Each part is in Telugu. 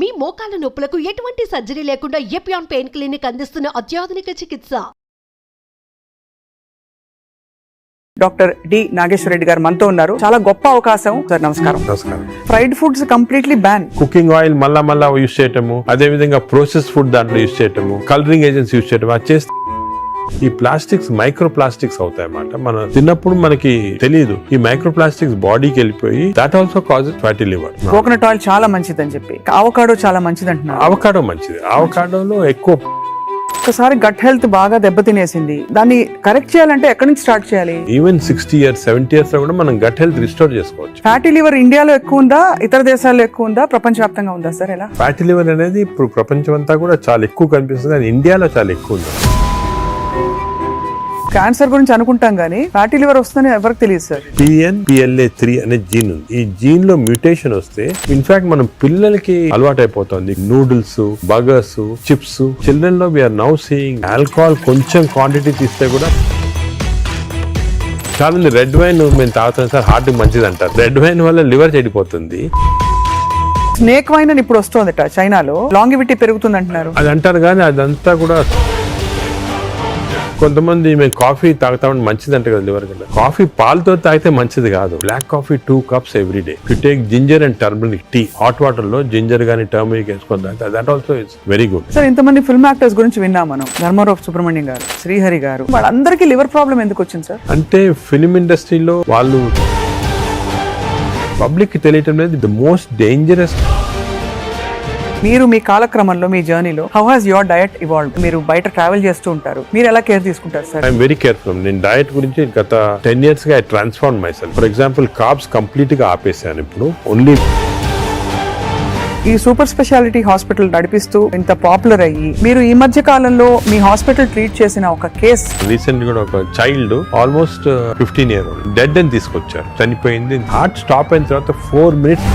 మీ మోకాల నొప్పులకు ఎటువంటి సర్జరీ లేకుండా ఎపియాన్ పెయిన్ క్లినిక్ అందిస్తున్న అత్యాధునిక చికిత్స. డాక్టర్ డి నాగేశ్వర రెడ్డి గారు మనతో ఉన్నారు. చాలా గొప్ప అవకాశం సార్. నమస్కారం. నమస్కారం. Fried foods completely ban. Cooking oil మళ్ళా యూజ్ చేయటము, అదే విధంగా ప్రాసెస్ ఫుడ్ దాంట్లో యూజ్ చేయటము, కలరింగ్ ఏజెంట్స్ యూజ్ చేయటం, అది చేస్తే ఈ ప్లాస్టిక్స్ మైక్రో ప్లాస్టిక్స్ అవుతాయి అన్నమాట. మనం తిన్నప్పుడు మనకి తెలియదు, ఈ మైక్రో ప్లాస్టిక్స్ బాడీకి వెళ్ళిపోయి that also causes fatty liver. Coconut oil చాలా మంచిది అని చెప్పి, అవకాడో చాలా మంచిది అంటున్నారు. అవకాడో మంచిది. అవకాడోలో ఎక్కువ ఒకసారి గట్ హెల్త్ బాగా దెబ్బతినేసింది, దాన్ని కరెక్ట్ చేయాలంటే ఎక్కడి నుంచి స్టార్ట్ చేయాలి? ఈవెన్ 60 years 70 years లో కూడా మనం గట్ హెల్త్ రిస్టోర్ చేసుకోవచ్చు. ఫ్యాటీ లివర్ ఇండియాలో ఎక్కువ ఉందా, ఇతర దేశాల్లో ఎక్కువ ఉందా, ప్రపంచవ్యాప్తంగా ఉందా సార్? ఎలా? ఫ్యాటీ లివర్ అనేది ఇప్పుడు ప్రపంచం అంతా కూడా చాలా ఎక్కువ కనిపిస్తుంది, కానీ ఇండియాలో చాలా ఎక్కువ ఉంది. క్యాన్సర్ గురించి అనుకుంటాం కానీ ఫ్యాటీ లివర్ వస్తుందని ఎవరికి తెలియదు సార్. PNPLA3 అనే జీన్ ఉంది. ఈ జీన్ లో మ్యూటేషన్ వస్తే ఇన్ఫాక్ట్ మనం పిల్లలకి అలవాటు అయిపోతుంది నూడిల్స్, బర్గర్స్, చిప్స్. చిల్డ్రన్ లో వీఆర్ నౌ సీయింగ్ ఆల్కహాల్ కొంచెం క్వాంటిటీ తీస్తే కూడా చాలా మంది రెడ్ వైన్ మేము తాగుతాం సార్, హార్ట్ మంచిది అంటారు. రెడ్ వైన్ వల్ల లివర్ చెడిపోతుంది. స్నేక్ వైన్ అని ఇప్పుడు వస్తుందట చైనాలో, లాంగివిటీ పెరుగుతుంది అంటున్నారు. అది అంటారు కానీ అదంతా కూడా కొంతమంది మేము కాఫీ తాగుతామని మంచిది అంటే కదా లివర్ కింద. కాఫీ పాలతో తాగితే మంచిది కాదు. Black coffee 2 cups every day. You take ginger and turmeric tea, hot water లో జింజర్ గానీ టర్మరిక్ వేసుకొని తాగితే that also it's very good. Sir, ఇంతమంది ఫిల్మ్ యాక్టర్స్ గురించి విన్నాం మనం, ధర్మారావు సుబ్రహ్మణ్యం గారు, శ్రీహరి గారు, వాళ్ళందరికీ లివర్ ప్రాబ్లం ఎందుకు వచ్చింది సార్? అంటే ఫిల్మ్ ఇండస్ట్రీలో వాళ్ళు పబ్లిక్ కి తెలియటం లేదు. The most dangerous. మీరు మీ కాలక్రమంలో, మీ జర్నీలో how has your diet evolved? మీరు బయట ట్రావెల్ చేస్తూ ఉంటారు, మీరు ఎలా కేర్ తీసుకుంటారు సార్? I'm very careful. నేను డయట్ గురించి గత 10 years గా I transform my self. For example carbs complete గా ఆపేసాను. ఇప్పుడు ఓన్లీ ఈ సూపర్ స్పెషాలిటీ హాస్పిటల్ నడిపిస్తూ ఇంత పాపులర్ అయ్యి, మీరు ఈ మధ్య కాలంలో మీ హాస్పిటల్ ట్రీట్ చేసిన ఒక కేస్, రీసెంట్ గా ఒక child almost 15 years old dead అని తీసుకొచ్చారు, చనిపోయింది. హార్ట్ స్టాప్ అయిన తర్వాత 4 minutes.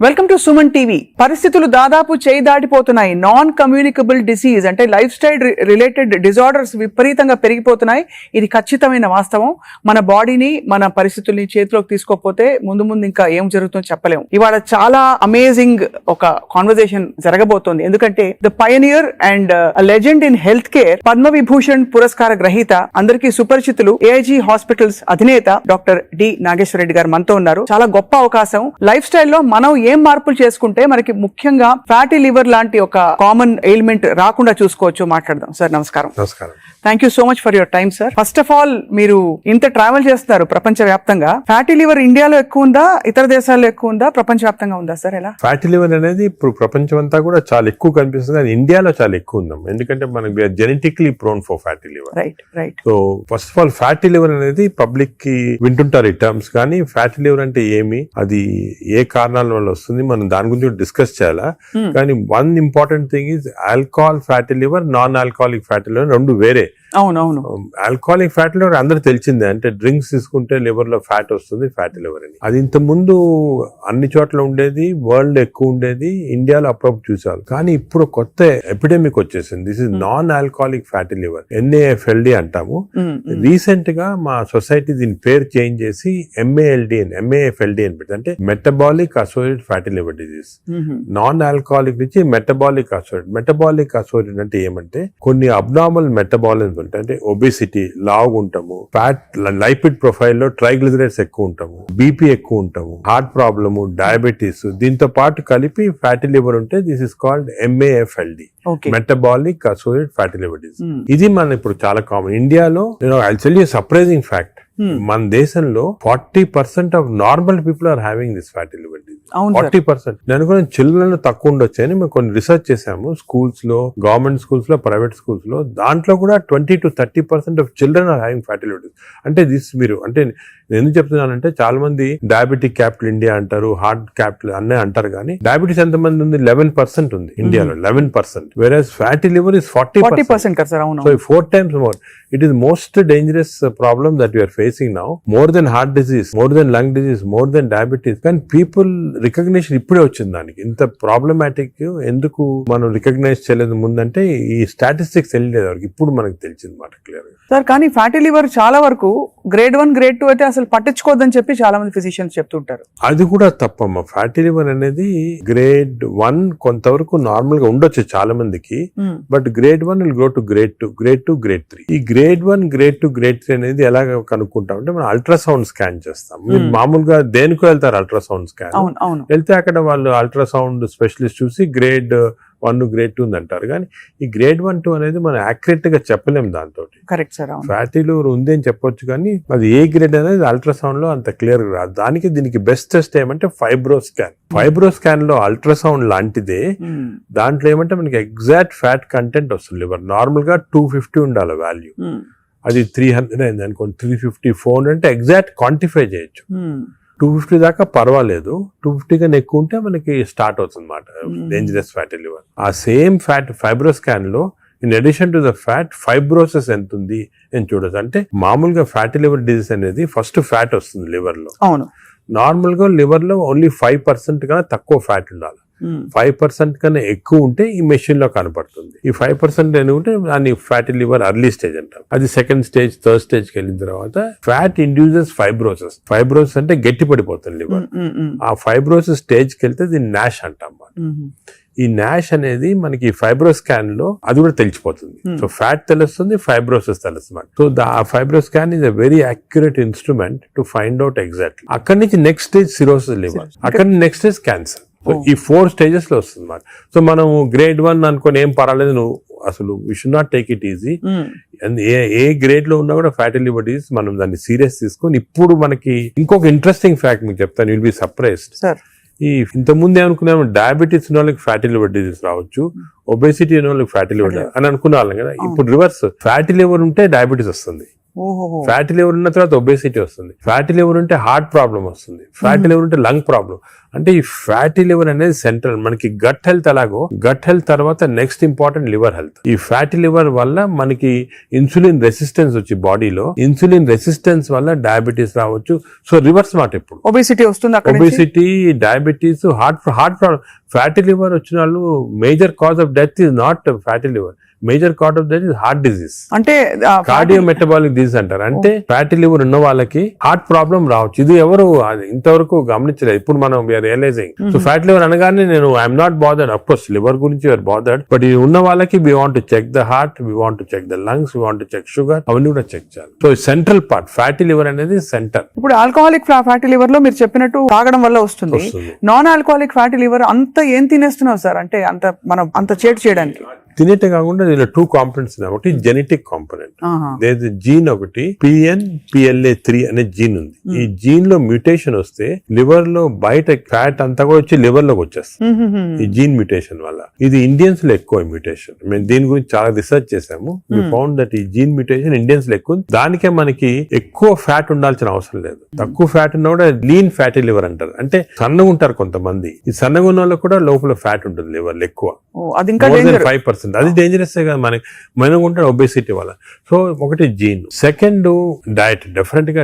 Welcome to Suman TV. పరిస్థితులు దాదాపు చేయి దాటిపోతున్నాయి. నాన్ కమ్యూనికబుల్ డిసీజ్ అంటే లైఫ్ స్టైల్ రిలేటెడ్ డిజార్డర్స్ విపరీతంగా పెరిగిపోతున్నాయి. ఇది ఖచ్చితమైన వాస్తవం. మన బాడీని, మన పరిస్థితుల్ని చేతిలోకి తీసుకోకపోతే ముందు ఇంకా ఏం జరుగుతుందో చెప్పలేము. ఇవాళ చాలా అమేజింగ్ ఒక కాన్వర్సేషన్ జరగబోతోంది. ఎందుకంటే the pioneer and legend in health care, Padma Vibhushan పురస్కార గ్రహీత, అందరికీ సుపరిచితులు, ఏఐజీ హాస్పిటల్స్ అధినేత డాక్టర్ డి నాగేశ్వర రెడ్డి గారు మనతో ఉన్నారు. చాలా గొప్ప అవకాశం. లైఫ్ స్టైల్లో మనం ఏం మార్పులు చేసుకుంటే మనకి ముఖ్యంగా ఫ్యాటీ లివర్ లాంటి ఒక కామన్ ఎయిల్మెంట్ రాకుండా చూసుకోవచ్చు, మాట్లాడదాం. సార్ నమస్కారం. నమస్కారం. Thank you so much for your time sir. First of all, మీరు ఇంత ట్రావెల్ చేస్తున్నారు ప్రపంచ వ్యాప్తంగా. ఫ్యాటీ లివర్ ఇండియాలో ఎక్కువ ఉందా, ఇతర దేశాల్లో ఎక్కువ ఉందా, ప్రపంచ వ్యాప్తంగా ఉందా సార్? ఎలా? ఫ్యాటీ లివర్ అనేది ఇప్పుడు ప్రపంచం అంతా కూడా చాలా ఎక్కువ కనిపిస్తుంది, కానీ ఇండియాలో చాలా ఎక్కువ ఉందాం. ఎందుకంటే మనకి genetically prone for fatty liver. Right. So first of all fatty liver అనేది పబ్లిక్ కి వింటుంటారు ఈ టర్మ్స్, కానీ ఫ్యాటీ లివర్ అంటే ఏమి, అది ఏ కారణాల వల్ల వస్తుంది, మనం దాని గురించి డిస్కస్ చేయాలా. కానీ one important thing is alcohol fatty liver, non alcoholic fatty liver రెండు వేరే. అవునవును. ఆల్కహాలిక్ ఫ్యాటీ లివర్ అందరూ తెలిసిందే, అంటే డ్రింక్స్ తీసుకుంటే లివర్ లో ఫ్యాట్ వస్తుంది, ఫ్యాటీ లివర్ అని. అది ఇంత ముందు అన్ని చోట్ల ఉండేది, వరల్డ్ ఎక్కువ ఉండేది, ఇండియాలో అప్పుడప్పుడు చూసారు. కానీ ఇప్పుడు కొత్త ఎపిడెమిక్ వచ్చేసింది. This is non alcoholic fatty liver, NAFLD అంటాము. రీసెంట్ గా మా సొసైటీ దీని పేరు చేంజ్ చేసి MAFLD అని పెట్టి, అంటే metabolic associated fatty liver disease. Non alcoholic నుంచి మెటబాలిక్ అసోసియేటెడ్. మెటబాలిక్ అసోసియేటెడ్ అంటే ఏమంటే కొన్ని అబ్నార్మల్ మెటబాలిజం ఉంటాయి, అంటే ఒబేసిటీ, లావుగా ఉంటాము, ఫ్యాట్, లైపిడ్ ప్రొఫైల్ లో ట్రైగ్లిజరైడ్స్ ఎక్కువ ఉంటాము, బీపీ ఎక్కువ ఉంటాము, హార్ట్ ప్రాబ్లము, డయాబెటీస్, దీంతో పాటు కలిపి ఫ్యాటీ లివర్ ఉంటే this is called MAFLD, metabolic associated fatty liver disease. ఇది మన ఇప్పుడు చాలా కామన్. ఇండియాలో I tell you surprising fact, మన దేశంలో 40% of normal people are having this fatty liver disease. 40%. నేను కూడా చిల్డ్రన్ లో తక్కువ ఉండొచ్చు అని మేము కొన్ని రీసెర్చ్ చేసాము. స్కూల్స్ లో, గవర్నమెంట్ స్కూల్స్ లో, ప్రైవేట్ స్కూల్స్ లో, దాంట్లో కూడా 20 to 30% of children are having fatty liver disease. అంటే దిస్ మీరు, అంటే నేను ఎందుకు చెప్తున్నానంటే చాలా మంది డయాబెటిక్ క్యాపిటల్ ఇండియా అంటారు, హార్ట్ క్యాపిటల్ అన్నీ అంటారు, కానీ డయాబెటీస్ ఎంతమంది ఉంది? 11% ఉంది ఇండియాలో, 11%. Whereas fatty liver is 40%. కదా సార్? అవును. So 4 times more. It is most dangerous problem that we are facing. Facing now, more than heart disease, more than lung disease, more than diabetes. కానీ పీపుల్ రికగ్నిషన్ ఇప్పుడే వచ్చింది దానికి. ఇంత ప్రాబ్లమాటిక్ ఎందుకు మనం రికగ్నైజ్ చేయలేదు ముందంటే ఈ స్టాటిస్టిక్స్ తెలియలేదు వరకు, ఇప్పుడు మనకు తెలిసింది మాట క్లియర్ గా. సార్ కానీ ఫ్యాటీ లివర్ చాలా వరకు గ్రేడ్ 1 గ్రేడ్ 2 అయితే అసలు పట్టించుకోవద్దని చెప్పి చాలా మంది ఫిజిషియన్స్ చెప్తుంటారు. అది కూడా తప్పమ్మా. ఫ్యాటీ లివర్ అనేది గ్రేడ్ 1 కొంతవరకు నార్మల్ గా ఉండొచ్చు చాలా మందికి, but grade 1 will go to grade 2, grade 2, grade 3. ఈ గ్రేడ్ 1, గ్రేడ్ 2, గ్రేడ్ 3 అనేది ఎలా కనుక్కుంటాం అంటే మనం అల్ట్రాసౌండ్ స్కాన్ చేస్తాం. మీరు మామూలుగా దేనికో వెళ్తారు అల్ట్రాసౌండ్ స్కాన్, వెళ్తే అక్కడ వాళ్ళు అల్ట్రాసౌండ్ స్పెషలిస్ట్ చూసి గ్రేడ్ 1, గ్రేడ్ 2 అంటారు. కానీ ఈ గ్రేడ్ 1, 2 అనేది మనం యాక్యురేట్ గా చెప్పలేము దాంతో. Correct sir. ఫ్యాటీ లివర్ ఉంది అని చెప్పొచ్చు కానీ అది ఏ గ్రేడ్ అనేది అల్ట్రాసౌండ్ లో అంత క్లియర్ గా రాదు. దానికి దీనికి బెస్ట్ టెస్ట్ ఏమంటే ఫైబ్రో స్కాన్. ఫైబ్రో స్కాన్ లో అల్ట్రాసౌండ్ లాంటిదే, దాంట్లో ఏమంటే మనకి ఎగ్జాక్ట్ ఫ్యాట్ కంటెంట్ వస్తుంది లివర్. నార్మల్ గా 250 ఉండాలి వాల్యూ, అది 300 అయింది అనుకోండి, 350, 400 అంటే ఎగ్జాక్ట్ క్వాంటిఫై చేయొచ్చు. 250 దాకా పర్వాలేదు, 250 కన్నా ఎక్కువ ఉంటే మనకి స్టార్ట్ అవుతుంది అన్నమాట డేంజరస్ ఫ్యాటీ లివర్. ఆ సేమ్ ఫ్యాట్ ఫైబ్రో స్కాన్ లో in addition to the fat fibrosis ఎంత ఉంది అని చూడొచ్చు. అంటే మామూలుగా ఫ్యాటీ లివర్ డిజీజ్ అనేది ఫస్ట్ ఫ్యాట్ వస్తుంది లివర్ లో. అవును, నార్మల్ గా లివర్ లో ఓన్లీ 5% కన్నా తక్కువ ఫ్యాట్ ఉండాలి. 5% కన్నా ఎక్కువ ఉంటే ఈ మెషిన్ లో కనపడుతుంది. ఈ 5% ఉంటే దాన్ని ఫ్యాటీ లివర్ అర్లీ స్టేజ్ అంటాం. అది సెకండ్ స్టేజ్, థర్డ్ స్టేజ్ కి వెళ్ళిన తర్వాత ఫ్యాట్ ఇండ్యూసెస్ ఫైబ్రోసిస్. ఫైబ్రోసిస్ అంటే గట్టి పడిపోతుంది లివర్. ఆ ఫైబ్రోసిస్ స్టేజ్ కి వెళ్తే దీన్ని నాష్ అంటాం. ఈ నాష్ అనేది మనకి ఫైబ్రో స్కాన్ లో అది కూడా తెలిసిపోతుంది. సో ఫ్యాట్ తెలుస్తుంది, ఫైబ్రోసిస్ తెలుస్తుంది. సో ఆ fibro scan is a very accurate instrument to find out exactly. అక్కడి నుంచి నెక్స్ట్ స్టేజ్ సిరోసిస్ లివర్, అక్కడి నుంచి నెక్స్ట్ స్టేజ్ క్యాన్సర్. సో ఈ 4 స్టేజెస్ లో వస్తుంది అన్నమాట. సో మనం గ్రేడ్ 1 అనుకుని ఏం పర్వాలేదు, నువ్వు అసలు we should not take it easy. A grade లో ఉన్నా కూడా ఫ్యాటీ లివర్ డిసీజ్ మనం దాన్ని సీరియస్ తీసుకొని, ఇప్పుడు మనకి ఇంకొక ఇంట్రెస్టింగ్ ఫ్యాక్ట్ మీకు చెప్తాను, విల్ బి సర్ప్రైజ్డ్. ఈ ఇంతకుముందు ఏమనుకున్నాము, డయాబెటీస్ ఉన్న వాళ్ళకి ఫ్యాటీ లివర్ డిసీజ్ రావచ్చు, ఒబేసిటీ ఉన్న వాళ్ళకి ఫ్యాటీ లివర్ అని అనుకునే వాళ్ళం కదా. ఇప్పుడు రివర్స్, ఫ్యాటీ లివర్ ఉంటే డయాబెటీస్ వస్తుంది, ఫ్యాటీ లివర్ ఉన్న తర్వాత ఒబేసిటీ వస్తుంది, ఫ్యాటీ లివర్ ఉంటే హార్ట్ ప్రాబ్లం వస్తుంది, ఫ్యాటీ లివర్ ఉంటే లంగ్ ప్రాబ్లం. అంటే ఈ ఫ్యాటీ లివర్ అనేది సెంట్రల్. మనకి గట్ హెల్త్ ఎలాగో, గట్ హెల్త్ తర్వాత నెక్స్ట్ ఇంపార్టెంట్ లివర్ హెల్త్. ఈ ఫ్యాటీ లివర్ వల్ల మనకి ఇన్సులిన్ రెసిస్టెన్స్ వచ్చి బాడీలో, ఇన్సులిన్ రెసిస్టెన్స్ వల్ల డయాబెటీస్ రావచ్చు. సో రివర్స్ మాట, ఇప్పుడు ఒబేసిటీ వస్తుంది, obesity, diabetes, heart problem. Fatty liver వచ్చిన వాళ్ళు major cause of death is not fatty liver, major cause of that is heart disease. అంటే కార్డియో మెటబాలిక్ డిసీజ్ అంటారు. అంటే ఫ్యాటీ లివర్ ఉన్న వాళ్ళకి హార్ట్ ప్రాబ్లం రావచ్చు. ఇది ఎవరు ఇంతవరకు గమనించలేదు. ఇప్పుడు మనం we're realising. So fatty liver అనగానే నేను I'm not bothered, of course liver గురించి వీఆర్ బాదర్డ్, బట్ ఇది ఉన్న వాళ్ళకి we want to check the heart, we want to check the lungs, we want to check sugar, అవన్నీ కూడా చెక్ చేయాలి. So central part fatty liver అనేది సెంటర్. ఇప్పుడు ఆల్కహాలిక్ ఫ్యాటీ లివర్ లో మీరు చెప్పినట్టు తాగడం వల్ల వస్తుంది. నాన్ ఆల్కహాలిక్ ఫ్యాటీ లివర్ అంత ఏం తినేస్తున్నావు సార్? అంటే అంత చేటు చేయడానికి తినేటే కాకుండా దీనిలో 2 కాంపోనెంట్స్ ఉన్నాయి. ఒకటి జెనెటిక్ కాంపోనెంట్, జీన్ ఒకటి PNPLA3 అనే జీన్ ఉంది. ఈ జీన్ లో మ్యూటేషన్ వస్తే లివర్ లో బయట ఫ్యాట్ అంతా కూడా వచ్చి లివర్ లోకి వచ్చేస్తుంది ఈ జీన్ మ్యూటేషన్ వల్ల. ఇది ఇండియన్స్ లో ఎక్కువ మ్యూటేషన్. మేము దీని గురించి చాలా రీసెర్చ్ చేసాము. వి ఫౌండ్ దట్ ఈ జీన్ మ్యూటేషన్ ఇండియన్స్ లో ఎక్కువ. దానికే మనకి ఎక్కువ ఫ్యాట్ ఉండాల్సిన అవసరం లేదు. తక్కువ ఫ్యాట్ ఉన్నా కూడా లీన్ ఫ్యాటీ లివర్ అంటారు. అంటే సన్నగా ఉంటారు కొంతమంది. ఈ సన్నగా ఉన్న వాళ్ళకి కూడా లోపల ఫ్యాట్ ఉంటుంది లివర్ లో ఎక్కువ, 5%. అది డేంజరస్ కదా మనం ఉంటాడు ఒబేసిటీ వల్ల. సో ఒకటి జీన్. Second diet. డెఫినెట్ గా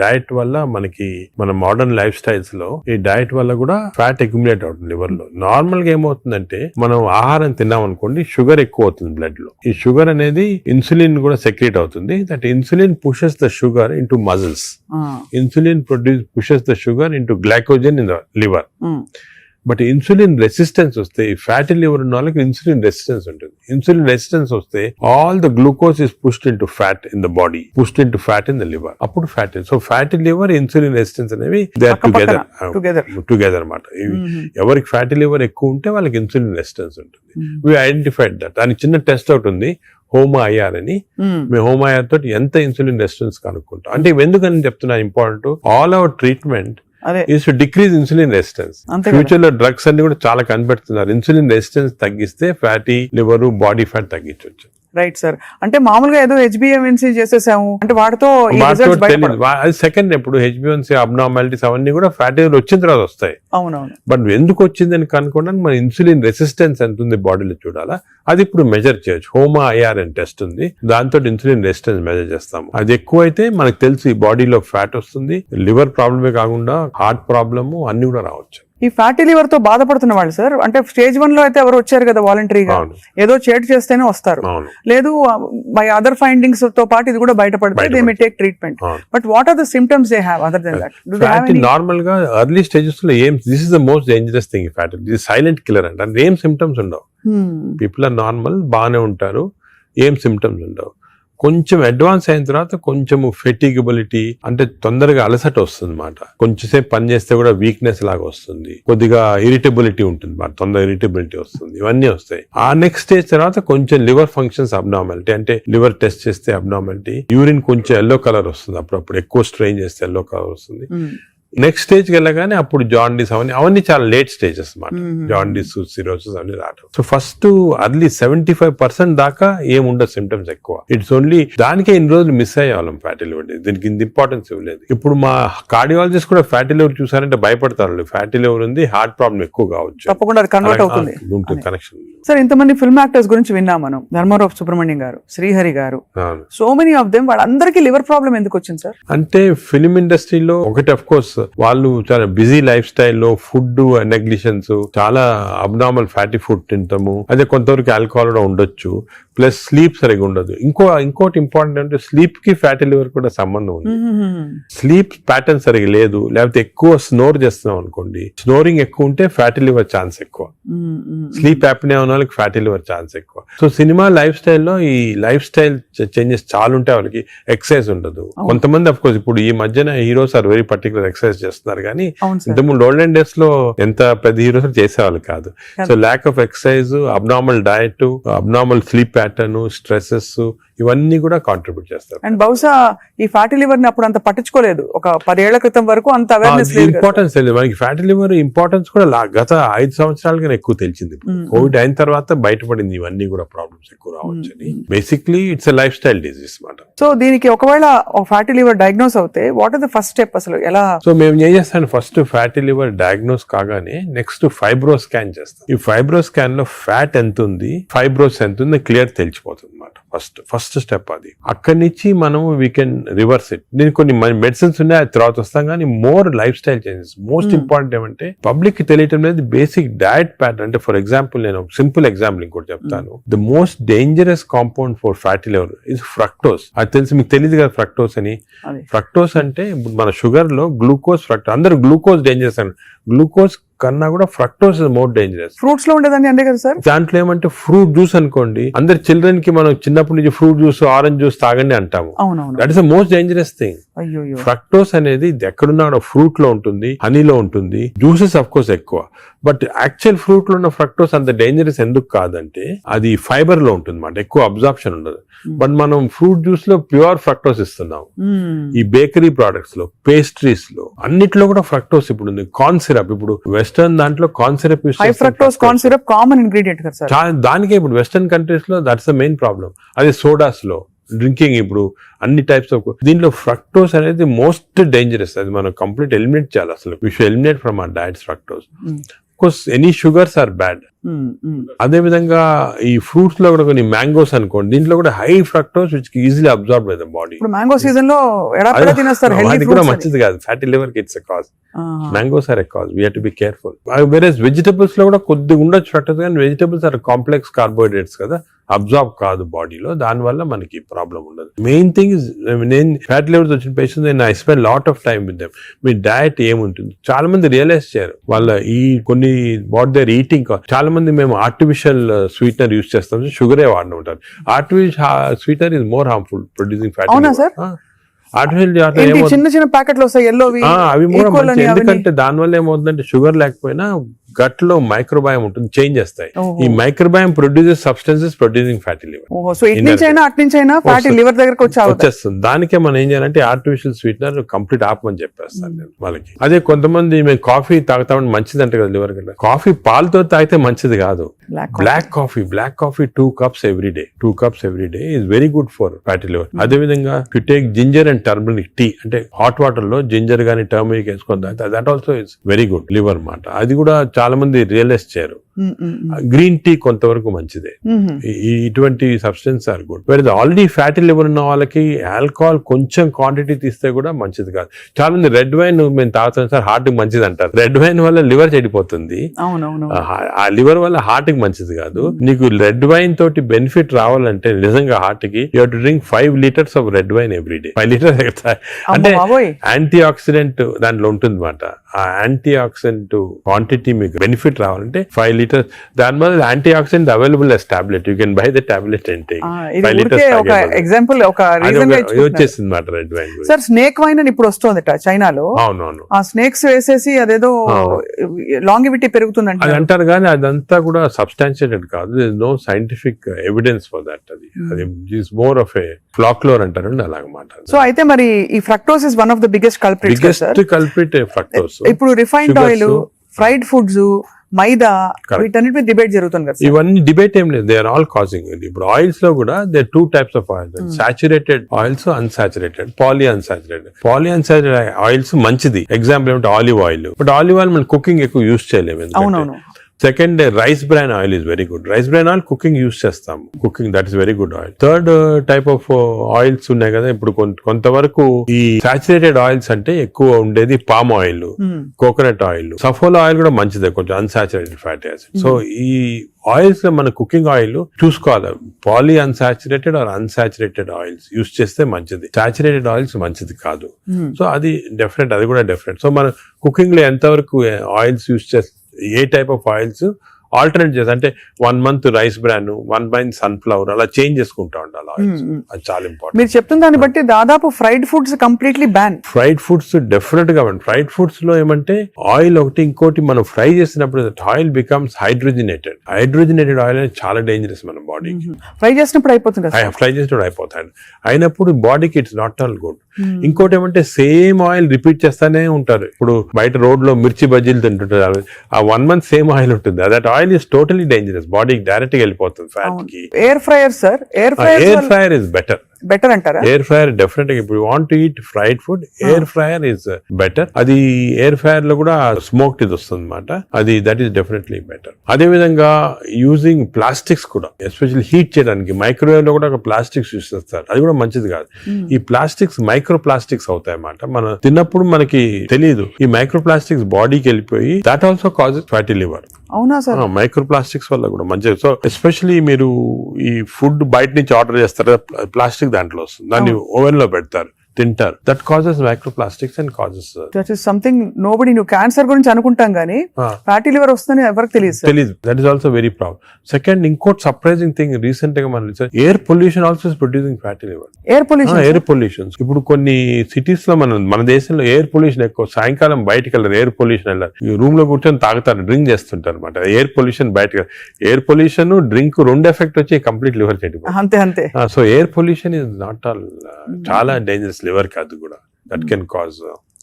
డైట్ వల్ల మనకి మన మోడర్న్ లైఫ్ స్టైల్స్ లో ఈ డైట్ వల్ల కూడా ఫ్యాట్ అక్యుములేట్ అవుతుంది లివర్ లో. నార్మల్ గా ఏమవుతుందంటే మనం ఆహారం తిన్నాం అనుకోండి, షుగర్ ఎక్కువ అవుతుంది బ్లడ్ లో. ఈ షుగర్ అనేది ఇన్సులిన్ కూడా సెక్రేట్ అవుతుంది. That insulin pushes the sugar into muscles. Insulin pushes the sugar into glycogen in the liver. But insulin resistance వస్తే, ఈ ఫ్యాటీ లివర్ ఉన్న వాళ్ళకి ఇన్సులిన్ రెసిస్టెన్స్ ఉంటుంది. ఇన్సులిన్ రెసిస్టెన్స్ వస్తే all the glucose is pushed into fat in the body, pushed into fat in the liver. అప్పుడు fatty. So fatty liver, insulin resistance అనేవి దే ఆర్ టుగెదర్ అన్నమాట. ఎవరికి ఫ్యాటీ లివర్ ఎక్కువ ఉంటే వాళ్ళకి ఇన్సులిన్ రెసిస్టెన్స్ ఉంటుంది. We identified that. దానికి చిన్న టెస్ట్ అవుట్ ఉంది, హోమా-IR అని. మేము హోమా-IR తోటి ఎంత ఇన్సులిన్ రెసిస్టెన్స్ కనుక్కుంటాం. అంటే ఎందుకని చెప్తున్నా important, all our treatment is to decrease insulin resistance. Future లో డ్రగ్స్ అన్ని కూడా చాలా కనిపెడుతున్నారు. ఇన్సులిన్ రెసిస్టెన్స్ తగ్గిస్తే ఫ్యాటీ లివర్, బాడీ ఫ్యాట్ తగ్గించవచ్చు. Right sir. అంటే మామూలుగా ఏదో హెచ్బిఎన్సీ చేసేసాము అంటే వాటితో ఈ వాటితో results తెలియదు. బయటపడవు. అది సెకండ్ ఇప్పుడు హెచ్బిఎన్సీ అబ్నార్మాలిటీస్ అవన్నీ కూడా ఫ్యాటీ లివర్ వచ్చిన తర్వాత వస్తాయి. అవునవును. బట్ ఎందుకు వచ్చిందని కనుక్కోవడానికి మన ఇన్సులిన్ రెసిస్టెన్స్ ఎంత ఉంది బాడీలో చూడాలా. అది ఇప్పుడు మెజర్ చేయొచ్చు. హోమా ఐఆర్ అని టెస్ట్ ఉంది, దాంతో ఇన్సులిన్ రెసిస్టెన్స్ మెజర్ చేస్తాము. అది ఎక్కువ అయితే మనకు తెలుసు ఈ బాడీలో ఫ్యాట్ వస్తుంది. లివర్ ప్రాబ్లమే కాకుండా హార్ట్ ప్రాబ్లము అన్ని కూడా రావచ్చు. ఈ ఫ్యాటీ లివర్ తో బాధపడుతున్న వాళ్ళు సార్ అంటే స్టేజ్ 1 లో అయితే ఎవరు వచ్చారు కదా వాలంటరీగా, అవును. ఏదో చేటు చేస్తేనే వస్తారు. అవును. లేదు బై అదర్ ఫైండింగ్స్ తో పాటు ఇది కూడా బయటపడితే దే మే టేక్ ట్రీట్మెంట్. అవును. But what are the symptoms they have other than that? Do they have any? Normal గా ఎర్లీ స్టేజెస్ లో ఏం this is the most dangerous thing. Fat ఇది సైలెంట్ కిల్లర్ అంటే ఏం సిమ్టమ్స్ ఉండవు. పీపుల్ ఆర్ నార్మల్, బాగానే ఉంటారు, ఏం సిమ్టమ్స్ ఉండవు. కొంచెం అడ్వాన్స్ అయిన తర్వాత కొంచెము ఫెటిగబిలిటీ అంటే తొందరగా అలసట వస్తుంది అన్నమాట. కొంచెంసేపు పని చేస్తే కూడా వీక్నెస్ లాగా వస్తుంది, కొద్దిగా ఇరిటబిలిటీ ఉంటుంది, తొందరగా ఇరిటబిలిటీ వస్తుంది, ఇవన్నీ వస్తాయి. ఆ నెక్స్ట్ స్టేజ్ తర్వాత కొంచెం లివర్ ఫంక్షన్స్ అబ్నార్మాలిటీ అంటే లివర్ టెస్ట్ చేస్తే అబ్నార్మాలిటీ, యూరిన్ కొంచెం ఎల్లో కలర్ వస్తుంది, అప్పుడప్పుడు ఎక్కువ స్ట్రెయిన్ చేస్తే ఎల్లో కలర్ వస్తుంది. నెక్స్ట్ స్టేజ్కి వెళ్ళగానే అప్పుడు జాండీస్ అవన్నీ చాలా లేట్ స్టేజెస్ అన్నమాట. జాండీస్, సిరోసిస్ అవన్నీ రావడం. సో ఫస్ట్ అర్లీ 75% దాకా ఏముండదు సిమ్టమ్స్ ఎక్కువ. ఇట్స్ ఓన్లీ దానికే ఇన్ని రోజులు మిస్ అయ్యేవాళ్ళం ఫ్యాటీ లివర్. దీనికి ఇంత ఇంపార్టెన్స్ ఇవ్వలేదు. ఇప్పుడు మా కార్డియాలజిస్ట్ కూడా ఫ్యాటీ లివర్ చూసారంటే భయపడతారు. ఫ్యాటీ లివర్ ఉంది, హార్ట్ ప్రాబ్లం ఎక్కువ కావచ్చు, తప్పకుండా అది కన్వర్ట్ అవుతుంది. కనెక్షన్. సార్ ఇంతమంది ఫిల్మ్ యాక్టర్స్ గురించి విన్నాం మనం, ధర్మారావు సుబ్రహ్మణ్యం గారు, శ్రీహరి గారు, సో మెనీ ఆఫ్ దెమ్, వాళ్ళందరికీ లివర్ ప్రాబ్లం ఎందుకు వచ్చింది సార్? అంటే ఫిలిం ఇండస్ట్రీలో ఒకటి అఫ్ కోర్స్ వాళ్ళు చాలా బిజీ లైఫ్ స్టైల్లో ఫుడ్ నెగ్లిజెన్స్, చాలా అబ్నార్మల్ ఫ్యాటీ ఫుడ్ తింటాము, అదే కొంతవరకు ఆల్కహాల్ కూడా ఉండొచ్చు, ప్లస్ స్లీప్ సరిగా ఉండదు. ఇంకోటి ఇంపార్టెంట్ అంటే స్లీప్ కి ఫ్యాటీ లివర్ కూడా సంబంధం ఉంది. స్లీప్ ప్యాటర్న్ సరిగా లేదు, లేకపోతే ఎక్కువ స్నోర్ చేస్తున్నాం అనుకోండి, స్నోరింగ్ ఎక్కువ ఉంటే ఫ్యాటీ లివర్ ఛాన్స్ ఎక్కువ. స్లీప్ యాప్నియా ఉన్న వాళ్ళకి ఫ్యాటీ లివర్ ఛాన్స్ ఎక్కువ. సో సినిమా లైఫ్ స్టైల్లో ఈ లైఫ్ స్టైల్ చేంజెస్ చాలా ఉంటాయి. వాళ్ళకి ఎక్సర్సైజ్ ఉండదు. కొంతమంది అఫ్ కోర్స్ ఇప్పుడు ఈ మధ్యన heroes are very particular exercise చేస్తున్నారు, కానీ ఇంతకుముందు ఓల్డెన్ డేస్ లో ఎంత పెద్ద హీరోస్ చేసేవాళ్ళు కాదు. So lack of exercise, abnormal diet, abnormal sleep pattern, stresses, ఇవన్నీ కూడా కాంట్రిబ్యూట్ చేస్తారు. అండ్ బహుశా ఈ ఫ్యాటీ లివర్ ని అప్పుడు అంత పట్టించుకోలేదు. ఒక 10 ఏళ్ల క్రితం వరకు అంత అవేర్నెస్ లేదు, ఇంపార్టెన్స్ తెలియదు మనకి. ఫ్యాటీ లివర్ ఇంపార్టెన్స్ కూడా గత 5 సంవత్సరాలుగా ఎక్కువ తెలిసింది. కోవిడ్ అయిన తర్వాత బయటపడింది ఇవన్నీ కూడా ప్రాబ్లమ్స్ ఎక్కువ రావచ్చు అని. Basically it's a life style disease మాట. సో దీనికి ఒకవేళ ఫ్యాటీ లివర్ డయాగ్నోస్ అవుతే what is the first step అసలు ఎలా? సో మేము ఏం చేస్తాం, ఫస్ట్ ఫ్యాటీ లివర్ డయాగ్నోస్ కాగానే నెక్స్ట్ ఫైబ్రో స్కాన్ చేస్తాం. ఈ ఫైబ్రో స్కాన్ లో ఫ్యాట్ ఎంత ఉంది, ఫైబ్రోస్ ఎంత ఉంది క్లియర్ తెలిసిపోతుంది అన్నమాట. ఫస్ట్ స్టెప్ అది. అక్కడి నుంచి మనము వీ కెన్ రివర్స్ ఇట్. దీనికి కొన్ని మెడిసిన్స్ ఉన్నాయి, అది తర్వాత వస్తాం, కానీ more life style changes. Most important ఏమంటే పబ్లిక్ కి తెలియటం లేదు బేసిక్ డయట్ ప్యాటర్న్. అంటే ఫర్ ఎగ్జాంపుల్ నేను సింపుల్ ఎగ్జాంపుల్ ఇంకోటి చెప్తాను. The most dangerous compound for fatty liver is fructose. అది తెలిసి మీకు తెలియదు కదా ఫ్రక్టోస్ అని. ఫ్రక్టోస్ అంటే ఇప్పుడు మన షుగర్ లో గ్లూకోజ్, ఫ్రక్టోస్, అందరూ గ్లూకోజ్ డేంజరస్ అని. గ్లూకోజ్ కన్నా కూడా fructose is more dangerous. Fruits లో ఉండేదాన్ని అంతే కదా సార్. దాంట్లో ఏమంటే ఫ్రూట్ జ్యూస్ అనుకోండి, అందరు చిల్డ్రన్ కి మనం చిన్నప్పటి నుంచి ఫ్రూట్ జ్యూస్, ఆరెంజ్ జ్యూస్ తాగండి అంటాము. That is the most dangerous thing. Fructose అనేది ఎక్కడున్నా ఫ్రూట్ లో ఉంటుంది, హనీలో ఉంటుంది, జ్యూసెస్ అఫ్ కోర్స్ ఎక్కువ. బట్ యాక్చువల్ ఫ్రూట్ లో ఉన్న ఫ్రక్టోస్ అంత డేంజరస్ ఎందుకు కాదంటే అది ఫైబర్ లో ఉంటుంది అన్నమాట, ఎక్కువ అబ్జార్ప్షన్ ఉండదు. బట్ మనం ఫ్రూట్ జ్యూస్ లో ప్యూర్ ఫ్రక్టోస్ ఇస్తున్నాం. ఈ బేకరీ ప్రొడక్ట్స్ లో, పేస్ట్రీస్ లో, అన్నిట్లో కూడా ఫ్రక్టోస్ ఇప్పుడు ఉంది. కార్న్ సిరప్, ఇప్పుడు వెస్టర్న్ దాంట్లో కార్న్ సిరప్ యూస్ చేస్తారు. Fructose corn syrup common ingredient కదా సార్. దానికే ఇప్పుడు వెస్టర్న్ కంట్రీస్ లో దట్స్ ద మెయిన్ ప్రాబ్లం. అదే సోడాస్ లో, డ్రింకింగ్, ఇప్పుడు అన్ని టైప్స్ ఆఫ్ దీంట్లో ఫ్రక్టోస్ అనేది మోస్ట్ డేంజరస్. అది మనం కంప్లీట్ ఎలిమినేట్ చేయాలి. అసలు we should eliminate from our diets fructose. Course any sugars are bad. అదే విధంగా ఈ ఫ్రూట్స్ లో కూడా కొన్ని మ్యాంగోస్ అనుకోండి, దీంట్లో కూడా high fructose which easily absorb by the body. Mango season లో అది కూడా మంచిది కాదు. ఫ్యాటీ లివర్ కి it's a cause. Mangoes are a cause. We have to be careful. వేరేస్ వెజిటబుల్స్ లో కూడా కొద్దిగా ఉండొచ్చు ఫ్రక్టోస్, కానీ వెజిటబుల్స్ ఆర్ కాంప్లెక్స్ కార్బోహైడ్రేట్స్ కదా, అబ్జార్బ్ కాదు బాడీలో, దాని వల్ల మనకి ప్రాబ్లం ఉండదు. మెయిన్ థింగ్ ఇస్, నేను ఫ్యాటీ లివర్స్ వచ్చిన పేషెంట్స్ నేను I spend lot of time with them. Me diet ఏముంటుంది, చాలా మంది రియలైజ్ చేయరు వాళ్ళ ఈ కొన్ని వాట్ దేర్ ఈటింగ్. చాలా మంది మేము ఆర్టిఫిషియల్ స్వీట్నర్ యూజ్ చేస్తాం, షుగరే వాడిన ఉంటారు. Artificial sweetener is more harmful producing fatty liver. చిన్న చిన్న ప్యాకెట్లు వస్తాయి ఎల్లోవి, అవి కూడా మంచి. ఎందుకంటే దానివల్ల ఏమవుతుందంటే షుగర్ లేకపోయినా గట్ లో మైక్రోబయామ్ ఉంటుంది, చేంజ్ చేస్తాయి. ఓహో. ఈ microbiome produces substances producing fatty liver. ఓహో, సో ఇటు నుంచి అయినా అటు నుంచి అయినా ఫ్యాటీ లివర్ దగ్గరకు వచ్చేస్తుంది. దానికే మనం ఏం చేయాలంటే ఆర్టిఫిషియల్ స్వీట్నర్ కంప్లీట్ ఆపమని చెప్పేస్తాను నేను వాళ్ళకి. అదే కొంతమంది మేము కాఫీ తాగుతామని మంచిది అంటే కదా లివర్ కంటే, కాఫీ పాలతో తాగితే మంచిది కాదు. Black coffee 2 cups every day. 2 cups every day is very good for fatty liver. అదే విధంగా you take ginger and turmeric tea, అంటే హాట్ వాటర్ లో జింజర్ గానీ టర్మరిక్ వేసుకొని తాగితే that also is very good liver మాట. అది కూడా చాలా మంది రియలైజ్ చేయరు. గ్రీన్ టీ కొంతవరకు మంచిదే. ఇటువంటి సబ్స్టెన్స్ ఆర్ గుడ్. వేరే ఆల్రెడీ ఫ్యాటీ లివర్ ఉన్న వాళ్ళకి ఆల్కహాల్ కొంచెం క్వాంటిటీ తీస్తే కూడా మంచిది కాదు. చాలా మంది రెడ్ వైన్ మేము తాగుతాం సార్ హార్ట్ కి మంచిది అంటారు. రెడ్ వైన్ వల్ల లివర్ చెడిపోతుంది. ఆ లివర్ వల్ల హార్ట్ కి మంచిది కాదు. నీకు రెడ్ వైన్ తోటి బెనిఫిట్ రావాలంటే నిజంగా హార్ట్ కి you have to drink 5 liters of red wine every day. 5 liters అంటే యాంటీ ఆక్సిడెంట్ దాంట్లో ఉంటుంది అన్నమాట. ఆ యాంటీ ఆక్సిడెంట్ క్వాంటిటీ మీకు బెనిఫిట్ రావాలంటే 5 liters. దాని వల్ల anti oxidant available as tablet. You can buy the tablet and take. 5 liters example ఒక రీజన్ వచ్చేసింది మాట red wine. Sir snake wine అని ఇప్పుడు వస్తుంది చైనాలో. అవునవును. ఆ స్నేక్స్ వేసేసి అదేదో లాంగివిటీ పెరుగుతుందంట అది అంటారు కానీ అదంతా కూడా సబ్స్టాన్షియేటెడ్ కాదు. No scientific evidence for that. అది is more of a folklore అంటారు అలాగమాట. సో అయితే మరి ఈ fructose is one of the biggest culprit fructose. ఇప్పుడు refined oil, fried foods, maida, వీటన్నిటి మీద డిబేట్ జరుగుతుంది కదా. ఇవన్నీ డిబేట్ ఏం లేదు, దే ఆర్ ఆల్ కాజింగ్. ఇప్పుడు ఆయిల్స్ లో కూడా they 2 types of oils, saturated oils, unsaturated, polyunsaturated oils మంచిది. ఎగ్జాంపుల్ ఏమంటే olive oil. But olive oil మనం కుకింగ్ ఎక్కువ యూజ్ చేయలేము. అవునవును. Second rice bran oil is very good. Rice bran oil cooking use చేస్తాం. Cooking that is very good oil. Third type of oils ఉన్నాయి కదా. ఇప్పుడు కొంతవరకు ఈ సాచురేటెడ్ ఆయిల్స్ అంటే ఎక్కువ ఉండేది palm oil, coconut oil, Saffola oil కూడా మంచిదే, కొంచెం అన్సాచురేటెడ్ ఫ్యాటీ యాసిడ్. సో ఈ ఆయిల్స్ లో మన కుకింగ్ ఆయిల్ చూసుకోవాలి. Polyunsaturated or unsaturated oils use చేస్తే మంచిది. సాచురేటెడ్ ఆయిల్స్ మంచిది కాదు. సో అది డిఫరెంట్, అది కూడా డిఫరెంట్. సో మన కుకింగ్ లో ఎంతవరకు ఆయిల్స్ యూజ్ చేస్తే, ఏ టైప్ ఆఫ్ ఆయిల్స్ ఆల్టర్నేట్ చేసి, అంటే 1 month rice bran, 1 month sunflower, అలా చేంజ్ చేసుకుంటా ఉండాలి ఆయిల్స్. అది చాలా ఇంపార్టెంట్. మీరు చెప్తున్న దాన్ని బట్టి దాదాపు fried foods completely ban. Fried foods definite గా ఫ్రైడ్ ఫుడ్స్ లో ఏమంటే ఆయిల్ ఒకటి, ఇంకోటి మనం ఫ్రై చేసినప్పుడు ఆయిల్ బికమ్స్ హైడ్రోజనేటెడ్ ఆయిల్ అనేది చాలా డేంజరస్ మన బాడీకి. ఫ్రై చేసినప్పుడు అయిపోతుంది, ఫ్రై చేసినప్పుడు అయిపోతాయి. అయినప్పుడు బాడీకి ఇట్స్ నాట్ ఆల్ గుడ్. ఇంకోటి ఏమంటే సేమ్ ఆయిల్ రిపీట్ చేస్తానే ఉంటారు. ఇప్పుడు బయట రోడ్ లో మిర్చి బజ్జీలు తింటుంటారు, ఆ 1 month సేమ్ ఆయిల్ ఉంటుంది. That oil is totally dangerous, బాడీకి డైరెక్ట్ గా వెళ్ళిపోతుంది ఫ్యాట్ కి. Air fryer sir, air fryer is better అంటారా? ఎయిర్ ఫ్రైయర్ డెఫినెట్ గా, ఇప్పుడు want to eat fried food, air fryer is better. అది ఎయిర్ ఫ్రైయర్ లో కూడా స్మోక్డ్ ఇది వస్తుంది అనమాట. అది దట్ ఈస్ డెఫినెట్లీ బెటర్. అదే విధంగా యూజింగ్ ప్లాస్టిక్స్ కూడా, ఎస్పెషల్లీ హీట్ చేయడానికి మైక్రోవేవ్ లో కూడా ఒక ప్లాస్టిక్స్ యూజ్ చేస్తారు. అది కూడా మంచిది కాదు. ఈ ప్లాస్టిక్స్ మైక్రో ప్లాస్టిక్స్ అవుతాయి అన్నమాట. మనం తిన్నప్పుడు మనకి తెలియదు. ఈ మైక్రో ప్లాస్టిక్స్ బాడీకి వెళ్ళిపోయి that also causes fatty liver. అవునా సార్? మైక్రో ప్లాస్టిక్స్ వల్ల కూడా మంచిది. సో ఎస్పెషల్లీ మీరు ఈ ఫుడ్ బయట నుంచి ఆర్డర్ చేస్తారు, ప్లాస్టిక్ దాంట్లో వస్తుంది, దాన్ని ఓవెన్ లో పెడతారు, తింటారు. That causes microplastics and causes that is something nobody. నువ్వు క్యాన్సర్ గురించి అనుకుంటాం కానీ ఫ్యాటీ లివర్ వస్తుందని ఎవరికి తెలియదు. That is also very problem. Second, ఇంకోటి సర్ప్రైజింగ్ థింగ్, రీసెంట్ గా మనం air pollution also is producing fatty liver. Air pollution ఇప్పుడు కొన్ని సిటీస్ లో మన దేశంలో ఎయిర్ పొల్యూషన్ ఎక్కువ. సాయంకాలం బయటకు వెళ్ళారు, ఎయిర్ పొల్యూషన్ వెళ్ళారు, రూమ్ లో కూర్చొని తాగుతారు, డ్రింక్ చేస్తుంటారు అనమాట. ఎయిర్ పొల్యూషన్ బయటకు, ఎయిర్ పొల్యూషన్ డ్రింక్ 2 ఎఫెక్ట్ వచ్చి కంప్లీట్ లివర్ చెడిపోతుంది. అంతే. So air pollution is not all, చాలా డేంజరస్ లివర్ కి. అది కూడా దట్ కెన్ కాజ్,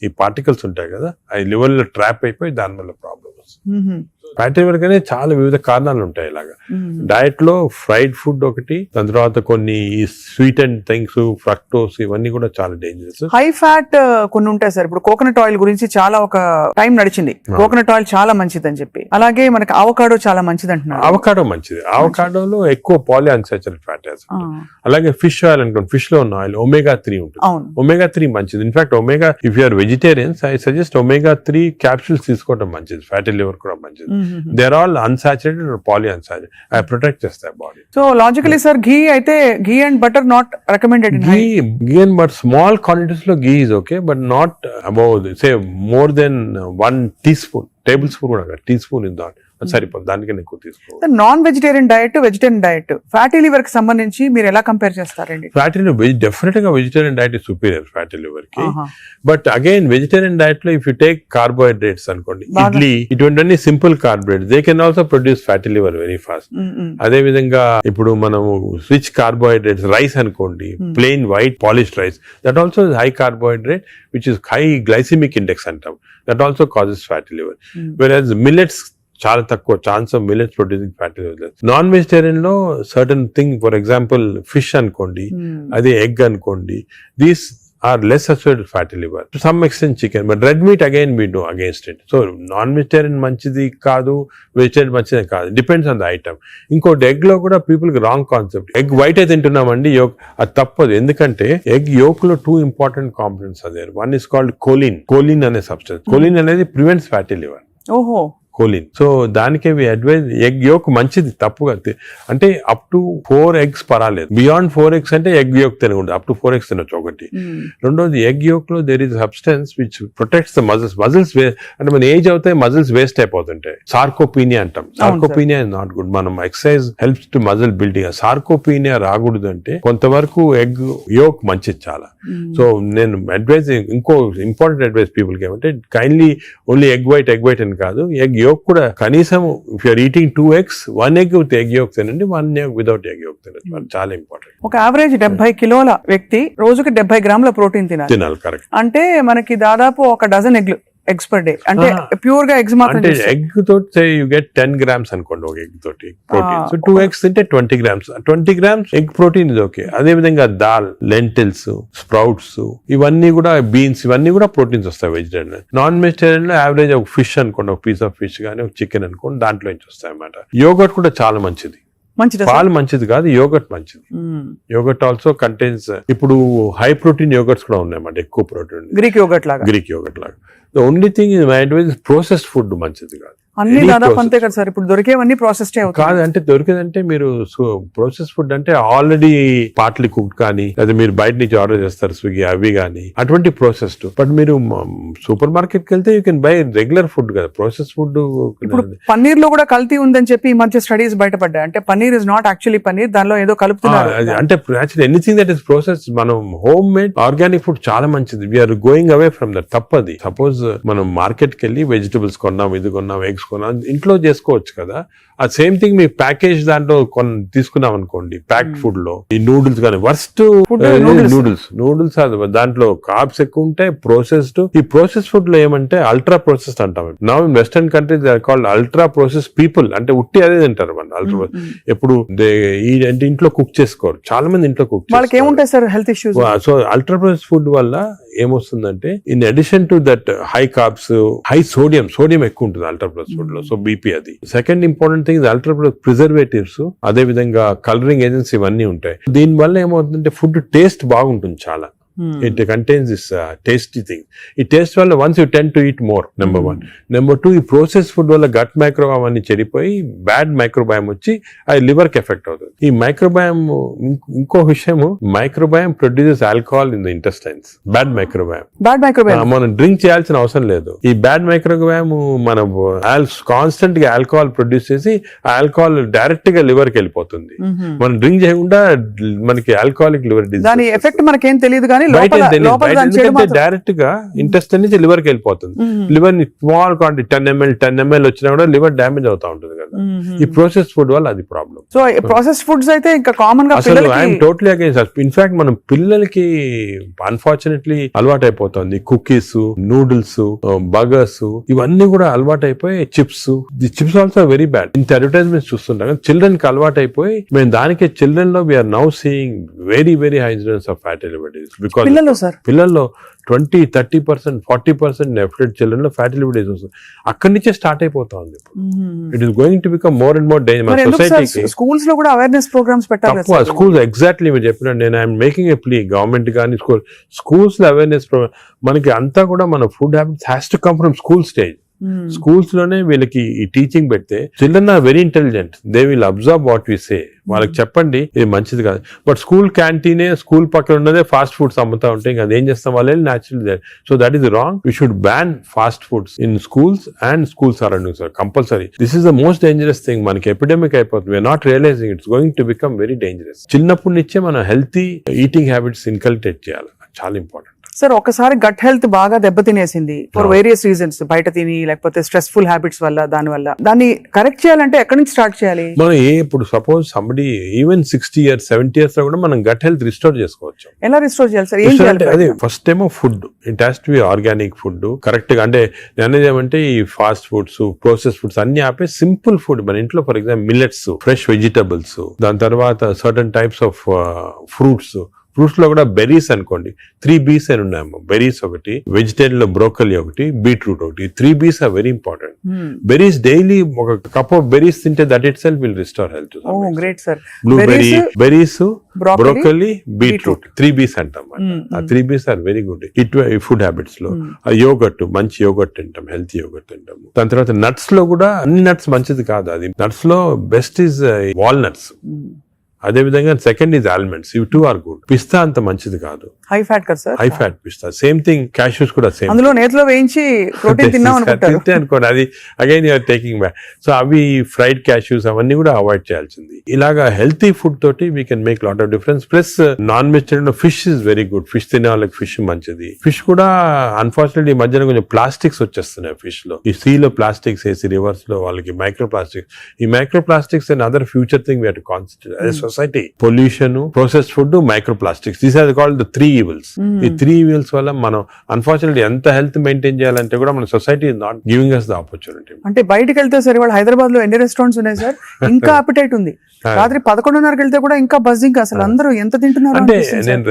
ఈ పార్టికల్స్ ఉంటాయి కదా, అవి లివర్ లో ట్రాప్ అయిపోయి దాని వల్ల ప్రాబ్లమ్ వస్తుంది. ఫ్యాటీ లివర్ కానీ చాలా వివిధ కారణాలు ఉంటాయి. ఇలాగా డయట్ లో ఫ్రైడ్ ఫుడ్ ఒకటి, దాని తర్వాత కొన్ని స్వీట్ అండ్ థింగ్స్, ఫ్రక్టోస్, ఇవన్నీ కూడా చాలా డేంజరస్. హై ఫ్యాట్ కొన్ని ఉంటాయి సార్. ఇప్పుడు కోకోనట్ ఆయిల్ గురించి చాలా ఒక టైం నడిచింది, కోకోనట్ ఆయిల్ చాలా మంచిది అని చెప్పి. అలాగే మనకి అవకాడో చాలా మంచిది అంటున్నారు. అవకాడో మంచిది. అవకాడోలో ఎక్కువ పాలీ అన్సాచురేటెడ్ ఫ్యాటీ యాసిడ్. అలాగే ఫిష్ ఆయిల్ అనుకోండి, ఫిష్ లో ఉన్న ఆయిల్ omega 3 ఉంటుంది. omega 3 మంచిది. In fact omega, if you are vegetarians, I suggest omega 3 capsules తీసుకోవడం మంచిది. ఫ్యాటీ లివర్ కూడా మంచిది. They are all unsaturated are poly unsaturated. అవి ప్రొటెక్ట్ చేస్తాయి body. So logically sir, ghee అయితే ghee and butter not recommended. Ghee and but small quantities లో ghee is okay, but not above say more than 1 teaspoon, table spoon కూడా టీ స్పూన్ ఇస్ నాట్, అది సరిపోదు, దానికన్నా ఎక్కువ తీసుకోవాలి. Non vegetarian diet, vegetarian diet, fatty liver కి సంబంధించి మీరు ఎలా కంపేర్ చేస్తారండి? ఫ్యాటీ లివర్ డెఫినెట్ గా vegetarian diet is superior fatty liver కి. బట్ అగైన్ వెజిటేరియన్ డైట్ లో ఇఫ్ యూ టేక్ కార్బోహైడ్రేట్స్ అనుకోండి, ఇడ్లీ ఇటువంటి simple carbohydrates, they can also produce fatty liver very fast. అదే విధంగా ఇప్పుడు మనము రిచ్ కార్బోహైడ్రేట్స్, రైస్ అనుకోండి, plain white polished rice, that also high carbohydrate which is high glycemic index అంటాం, that also causes fatty liver. Whereas millets చాలా తక్కువ chance of millets producing fatty liver. Non vegetarian లో certain thing, for example fish అనుకోండి, అదే ఎగ్ అనుకోండి, these are less associated fatty liver. To some extent chicken, but red meat again we know against it. So non-vegetarian manchidi kaadu, vegetarian manchidi kaadu. Depends on the item. Inkoti egg lo kuda people ki wrong concept. Egg white అయితే తింటున్నామండి, yolk అది తప్పదు. ఎందుకంటే egg yolk లో 2 important components are there. One is called choline. Choline అనే substance. Choline అనేది prevents fatty liver. ఓహో, కోలిన్. సో దానికే అడ్వైజ్ ఎగ్ యోక్ మంచిది, తప్పుగా అంటే అప్ టు 4 eggs పర్వాలేదు. బియాండ్ 4 eggs అంటే ఎగ్ యోక్ తినకూడదు, అప్ టు 4 eggs తినొచ్చు ఒకటి. రెండోది ఎగ్ యోక్ లో there is substance which protects the muscles. Muscles అంటే మన ఏజ్ అవుతాయి, మజిల్స్ వేస్ట్ అయిపోతుంటాయి. సార్కోపీనియా అంటాం. Sarcopenia is not good. మనం exercise helps to muscle building. Sarcopenia రాకూడదు అంటే కొంతవరకు ఎగ్ యోక్ మంచిది చాలా. సో నేను అడ్వైజ్, ఇంకో ఇంపార్టెంట్ అడ్వైజ్ పీపుల్ కి ఏమంటే కైండ్లీ ఓన్లీ ఎగ్ వైట్ అని కాదు, ఎగ్ యోక్ కూడా కనీసం if you're eating 2 eggs, 1 egg with egg yolk తినండి, 1 egg వితౌట్ ఎగ్ యోక్ తినండి. చాలా ఇంపార్టెంట్. ఒక యావరేజ్ 70 కిలోల వ్యక్తి రోజుకి 70 గ్రాముల ప్రోటీన్ తినాలి. కరెక్ట్. అంటే మనకి దాదాపు ఒక డజన్ ఎగ్స్ పర్ డే. అంటే ప్యూర్ గా ఎగ్స్ మాత్రం. ఎగ్ తోటి యూ గెట్ 10 grams అనుకోండి ఒక ఎగ్ తోటి ప్రోటీన్. సో 2 eggs తింటే 20 grams. 20 grams ఎగ్ ప్రోటీన్ ఇది ఓకే. అదే విధంగా దాల్, లెంటిల్స్, స్ప్రౌట్స్, ఇవన్నీ కూడా బీన్స్, ఇవన్నీ కూడా ప్రోటీన్స్ వస్తాయి వెజిటేరియన్. నాన్ వెజిటేరియన్ లో యావరేజ్ ఒక ఫిష్ అనుకోండి, ఒక పీస్ ఆఫ్ ఫిష్ కానీ ఒక చికెన్ అనుకోండి, దాంట్లో నుంచి వస్తాయి అన్నమాట. యోగర్ట్ కూడా చాలా మంచిది. పాలు మంచిది కాదు, యోగర్ట్ మంచిది. యోగర్ట్ ఆల్సో కంటైన్స్, ఇప్పుడు హై ప్రోటీన్ యోగర్ట్స్ కూడా ఉన్నాయన్నమాట, ఎక్కువ ప్రోటీన్. గ్రీక్ యోగర్ట్ లాగా. The only thing is my advice is processed food మంచిది కాదు. అన్ని దాదాపు అంతే కదా సార్, ఇప్పుడు దొరికేవన్నీ ప్రాసెస్డ్ కాదు. అంటే దొరికేదంటే మీరు ప్రాసెస్ ఫుడ్ అంటే ఆల్రెడీ పార్ట్లీ కుక్డ్ కానీ, లేదా మీరు బయట నుంచి ఆర్డర్ చేస్తారు స్విగ్గీ అవి కానీ, అటువంటి ప్రాసెస్డ్. బట్ మీరు సూపర్ మార్కెట్ కి వెళ్తే you can by regular food కదా, ప్రాసెస్ ఫుడ్. ఇప్పుడు పన్నీర్ లో కూడా కల్తీ ఉందని చెప్పి ఈ మధ్య స్టడీస్ బయటపడ్డాయి. అంటే paneer is not actually paneer, దానిలో ఏదో కలుపుతున్నారు. అంటే actually anything that is process, మనం హోమ్ మేడ్ ఆర్గానిక్ ఫుడ్ చాలా మంచిది. We're going away from that. తప్పది. సపోజ్ మనం మార్కెట్ కి వెళ్ళి వెజిటబుల్స్ కొన్నాం, ఇది కొన్నాం, ఎగ్స్ కొన్నాం, ఇంట్లో చేసుకోవచ్చు కదా. ఆ సేమ్ థింగ్ మీ ప్యాకేజ్ దాంట్లో తీసుకున్నాం అనుకోండి, ప్యాక్డ్ ఫుడ్ లో ఈ నూడిల్స్ కానీ, వర్స్ట్ నూడిల్స్ దాంట్లో కార్బ్స్ ఎక్కువ ఉంటాయి, ప్రాసెస్డ్. ఈ ప్రాసెస్ ఫుడ్ లో ఏమంటే అల్ట్రా ప్రాసెస్డ్ అంటాం. Now in western countries they are called ultra process people. అంటే ఉట్టి అదే తింటారు మన అల్ట్రా. ఎప్పుడు అంటే ఇంట్లో కుక్ చేసుకోరు చాలా మంది, ఇంట్లో కుక్ వాళ్ళకి ఏముంటాయి sir health issues. So ultra process food వల్ల ఏమొస్తుందంటే, in addition to that high carbs, high sodium ఎక్కువ ఉంటుంది అల్ట్రా ప్రాసెస్ ఫుడ్ లో. సో బీపీ అది. Second important thing ultra preservatives, అదే విధంగా కలరింగ్ ఏజెంట్స్ ఇవన్నీ ఉంటాయి. దీని వల్ల ఏమవుతుందంటే ఫుడ్ టేస్ట్ బాగుంటుంది చాలా. It contains this tasty thing. ఈ టేస్ట్ వల్ల once you tend to eat more, number 1. Number 2, ఈ ప్రాసెస్ ఫుడ్ వల్ల గట్ మైక్రోబయామ్ అన్ని చెడిపోయి బ్యాడ్ మైక్రోబయామ్ వచ్చి అది లివర్ కి ఎఫెక్ట్ అవుతుంది. ఈ మైక్రోబయామ్, ఇంకో విషయము, microbiome produces alcohol in the intestines. Bad microbiome మనం డ్రింక్ చేయాల్సిన అవసరం లేదు. ఈ బ్యాడ్ మైక్రోబయామ్ మనం కాన్స్టెంట్ గా ఆల్కహాల్ ప్రొడ్యూస్ చేసి ఆ ఆల్కహాల్ డైరెక్ట్ గా లివర్ కి వెళ్ళిపోతుంది. మనం డ్రింక్ చేయకుండా మనకి ఆల్కహాలిక్ లివర్ డిసీజ్, దాని ఎఫెక్ట్ మనకేం తెలియదు కానీ డైరెక్ట్ గా ఇంటెస్టైన్ నుంచి లివర్ కి వెళ్ళిపోతుంది. లివర్ ని స్మాల్ క్వాంటిటీ 10 ml వచ్చినా కూడా లివర్ డ్యామేజ్ అవుతా ఉంటుంది కదా. ఈ ప్రాసెస్ ఫుడ్ వల్ల అది ప్రాబ్లం. సో ప్రాసెస్ ఫుడ్స్ అయితే ఇంకా కామన్ గా ఐఎమ్ టోటలీ అగైన్స్. ఇన్ఫాక్ట్ మనం పిల్లలకి అన్ఫార్చునేట్లీ అలవాటు అయిపోతుంది. కుకీస్, నూడిల్స్, బర్గర్స్ ఇవన్నీ కూడా అలవాటు అయిపోయి, చిప్స్ ఆల్సో వెరీ బ్యాడ్. ఇంత అడ్వర్టైజ్మెంట్స్ చూస్తుంటాం. చిల్డ్రన్ కి అలవాటు అయిపోయి మేము దానికి చిల్డ్రన్ లో we're now seeing very high incidence of fatty liver disease. Because పిల్లల్లో 20-30%, 40% డెఫినెట్ చిల్డ్రన్ లో ఫ్యాటీ లివర్ డిసీజ్ వస్తుంది. అక్కడి నుంచే స్టార్ట్ అయిపోతా ఉంది. It is going to become more and more danger. సొసైటీకి స్కూల్స్ లో కూడా అవేర్నెస్ ప్రోగ్రామ్స్ పెట్టాలి. స్కూల్స్ ఎగ్జాక్ట్లీ మీరు చెప్పిన, నేను I'm making a plea, government కానీ స్కూల్స్ లో అవేర్నెస్ ప్రోగ్రామ్. మనకి అంతా కూడా మన food habits has to come from school stage. Schools లోనే వీళ్ళకి ఈ టీచింగ్ పెడితే children are very intelligent, they will observe what we say. వాళ్ళకి చెప్పండి ఇది మంచిది కాదు, బట్ స్కూల్ క్యాంటీనే స్కూల్ పక్కన ఉన్నదే ఫాస్ట్ ఫుడ్స్ అమ్ముతా ఉంటే ఇంకా అదేం చేస్తాం వాళ్ళు natural. So that is wrong. We should ban fast foods in schools and school surroundings compulsory. This is the most dangerous thing. మనకి ఎపిడమిక్ అయిపోతుంది. We're not realising it's going to become very dangerous. చిన్నప్పటి నుంచే మనం హెల్తీ ఈటింగ్ హ్యాబిట్స్ ఇన్కల్కేట్ చేయాలి, చాలా ఇంపార్టెంట్. సార్ ఒకసారి గట్ హెల్త్ బాగా దెబ్బతినేసింది ఫర్ వేరియస్ రీజన్స్, బయట తిని లేకపోతే స్ట్రెస్ఫుల్ హ్యాబిట్స్ వల్ల, దాన్ని కరెక్ట్ చేయాలంటే ఎక్కడి నుంచి స్టార్ట్ చేయాలి? మనం ఇప్పుడు suppose somebody even 60 years 70 years లో కూడా మనం గట్ హెల్త్ రిస్టోర్ చేసుకోవచ్చు. ఎలా రిస్టోర్ చేయాలి సార్? ఏం చేయాలి? అదే ఫస్ట్ ఏమో food, it has to be organic food correct గా. అంటే నేను ఏమంటే ఈ ఫాస్ట్ ఫుడ్స్, ప్రాసెస్ ఫుడ్స్ అన్ని ఆపే సింపుల్ ఫుడ్ మన ఇంట్లో, for example millets, fresh vegetables, దాని తర్వాత certain types of fruits. Fruits లో కూడా బెర్రీస్ అనుకోండి, 3 B's అని ఉన్నాయమ్మా. బెర్రీస్ ఒకటి, వెజిటేరియన్ లో బ్రోకలీ ఒకటి, బీట్రూట్ ఒకటి. 3 B's are very important. Berries daily ఒక కప్ ఆఫ్ బెర్రీస్ తింటే that itself will restore health. Great sir. Blueberry, berries, broccoli, beetroot, 3 B's అంటాం. ఆ 3 B's are very good food habits లో. యోగట్, మంచి యోగట్ తింటాం, హెల్తీ యోగట్ తింటాము. దాని తర్వాత నట్స్ లో కూడా అన్ని నట్స్ మంచిది కాదు. అది నట్స్ లో బెస్ట్ ఈజ్ వాల్నట్స్. అదే విధంగా సెకండ్ ఈజ్ ఆల్మండ్స్. ఇవి 2 ఆర్ గుడ్. పిస్తా అంత మంచిది కాదు, హై ఫ్యాట్ కదా సార్. హై ఫ్యాట్ పిస్తా. సేమ్ థింగ్ క్యాష్యూస్ కూడా సేమ్. అందులో నేతిలో వేయించి ప్రోటీన్ తిన్నాం అనుకోండి, అది again you're taking back. So అవి ఫ్రైడ్ క్యాష్యూస్ అవన్నీ కూడా అవాయిడ్ చేయాల్సింది. ఇలాగా హెల్తీ ఫుడ్ తోటి we can make lot of difference. Plus non vegetarian లో fish is very good. Fish తినే వాళ్ళకి ఫిష్ మంచిది. ఫిష్ కూడా అన్ఫార్చునేట్లీ ఈ మధ్యన కొంచెం ప్లాస్టిక్స్ వచ్చేస్తున్నాయి ఫిష్ లో. ఈ సీ లో ప్లాస్టిక్స్ వేసి రివర్స్ లో వాళ్ళకి మైక్రో ప్లాస్టిక్స్. ఈ microplastics and other future thing we have to concentrate as a society. Pollution, processed food, microplastics, these are called the 3 evils. ఈ 3 evils వల్ల మనం అన్ఫార్చునేట్లీ ఎంత హెల్త్ మెయింటైన్ చేయాలంటే కూడా మన society is not giving us the opportunity. అంటే బయటకు వెళ్తే సరే, వాళ్ళు హైదరాబాద్ లో ఎన్ని రెస్టారెంట్స్ ఉన్నాయి సార్, ఇంకా అపిటైట్ ఉంది. రాత్రి 11:30కి వెళ్తే కూడా ఇంకా బజ్జింగ్. అసలు అందరూ ఎంత తింటున్నారు అంటే నేను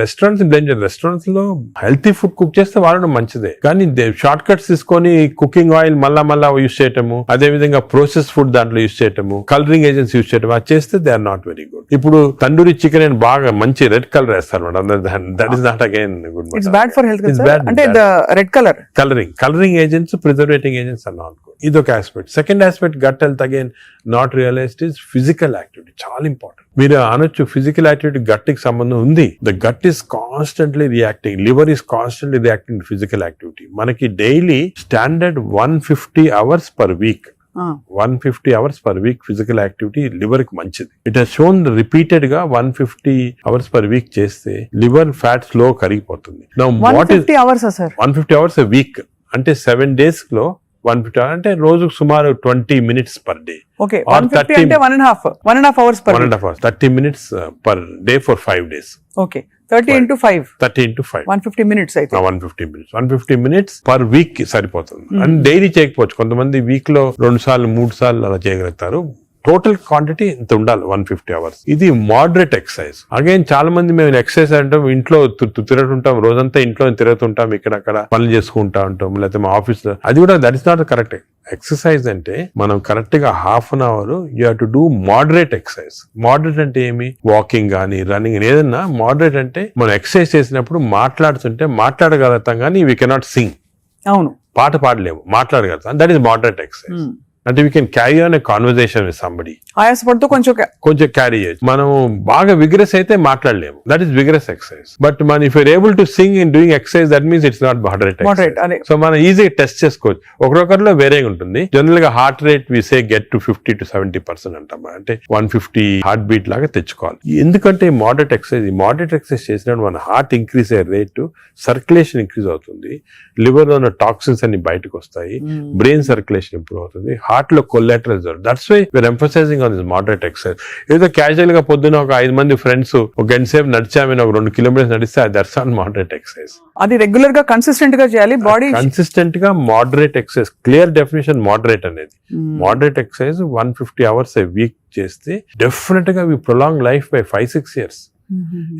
రెస్టారెంట్స్ లో హెల్తీ ఫుడ్ కుక్ చేస్తే వాడడం మంచిదే, కానీ షార్ట్ కట్స్ తీసుకొని కుకింగ్ ఆయిల్ మళ్ళా యూస్ చేయటము, అదే విధంగా ప్రాసెస్ ఫుడ్ దాంట్లో యూస్ చేయటము, కలరింగ్ ఏజెంట్స్ యూస్ చేయటం, అది చేస్తే they are not very good. ఇప్పుడు తండూరి చికెన్ అని బాగా మంచి రెడ్ కలర్ వేస్తారు madam. That is not again good. It's bad for health. అంటే red colouring agents, preserving agents are not good. ఇదొక aspect. Second aspect gut health again not realised is physical activity. చాలా ఇంపార్టెంట్. మీరు అనొచ్చు ఫిజికల్ యాక్టివిటీ గట్ కి సంబంధం ఉంది. The gut is constantly reacting, liver is constantly reacting to physical activity. మనకి daily standard 150 hours per week, 150 hours per week physical activity liver కి మంచిది. ఇట్ హస్ షోన్ రిపీటెడ్ గా 150 hours పర్ వీక్ చేస్తే లివర్ ఫ్యాట్ స్లో కరిగిపోతుంది. 150 hours a వీక్ అంటే 7 days లో 150 hours అంటే రోజుకు సుమారు 20 minutes పర్ డే. ఓకే, 150 అంటే 1.5 hours per 1.5 hours, 30 minutes per day for 5 days. Okay, 30 into 5 150 minutes అయితే 150 minutes పర్ వీక్ కి సరిపోతుంది. అండ్ డైలీ చేయకపోవచ్చు, కొంతమంది వీక్ లో 2 సార్లు 3 సార్లు అలా చేయగలుగుతారు. టోటల్ క్వాంటిటీ ఇంత ఉండాలి 150 hours. ఇది మోడరేట్ ఎక్సర్సైజ్. అగైన్ చాలా మంది మేము ఎక్సర్సైజ్ అంటాం, ఇంట్లో తిరుగుతుంటాం, రోజంతా ఇంట్లో తిరుగుతుంటాం, ఇక్కడక్కడ పనులు చేసుకుంటా ఉంటాం, లేకపోతే మా ఆఫీస్ లో. అది కూడా that is not correct. Exercise అంటే మనం కరెక్ట్ గా ½ an hour you have to do moderate exercise. Moderate అంటే ఏమి? వాకింగ్ కానీ రన్నింగ్ ఏదన్నా. మోడరేట్ అంటే మనం ఎక్సర్సైజ్ చేసినప్పుడు మాట్లాడుతుంటే మాట్లాడగలుగుతాం, కానీ వీ కెనాట్ సింగ్. అవును, పాట పాడలేము, మాట్లాడగలుగుతాం. That is moderate exercise. అంటే we can carry on a conversation with somebody. ఆయాసపడుతూ కొంచెం క్యారీ చేయొచ్చు. మనం బాగా విగ్రెస్ అయితే మాట్లాడలేము, that is vigorous exercise. But మన if you're able to sing in doing exercise, that means it's not moderate. So మనం ఈజీగా టెస్ట్ చేసుకోవచ్చు. ఒకరొకరిలో వేరేగా ఉంటుంది. జనరల్ గా heart rate we say get to 50 to 70% అంటాం. అంటే 150 హార్ట్ బీట్ లాగా తెచ్చుకోవాలి. ఎందుకంటే మోడరేట్ ఎక్సర్సైజ్ చేసినప్పుడు మన హార్ట్ ఇంక్రీజ్ అయ్యే రేటు, సర్క్యులేషన్ ఇంక్రీజ్ అవుతుంది, లివర్ లో ఉన్న టాక్సిన్స్ అన్ని బయటకు వస్తాయి, బ్రెయిన్ సర్క్యులేషన్ ఇంప్రూవ్ అవుతుంది, హార్ట్ లో collaterals. That's why we're emphasising on this moderate exercise. ఏదో క్యాజువల్ గా పొద్దున ఒక 5 మంది ఫ్రెండ్స్ ఒక గంట సేపు నడిచామని ఒక 2 kilometers నడిస్తే దట్స్ ఆన్ మోడరేట్ ఎక్సర్సైజ్. అది రెగ్యులర్ గా కన్సిస్టెంట్ గా చేయాలి. బాడీ కన్సిస్టెంట్ గా moderate exercise. Clear definition moderate అనేది. Moderate exercise 150 hours a week చేస్తే డెఫినెట్ గా we prolong life by 5-6 years.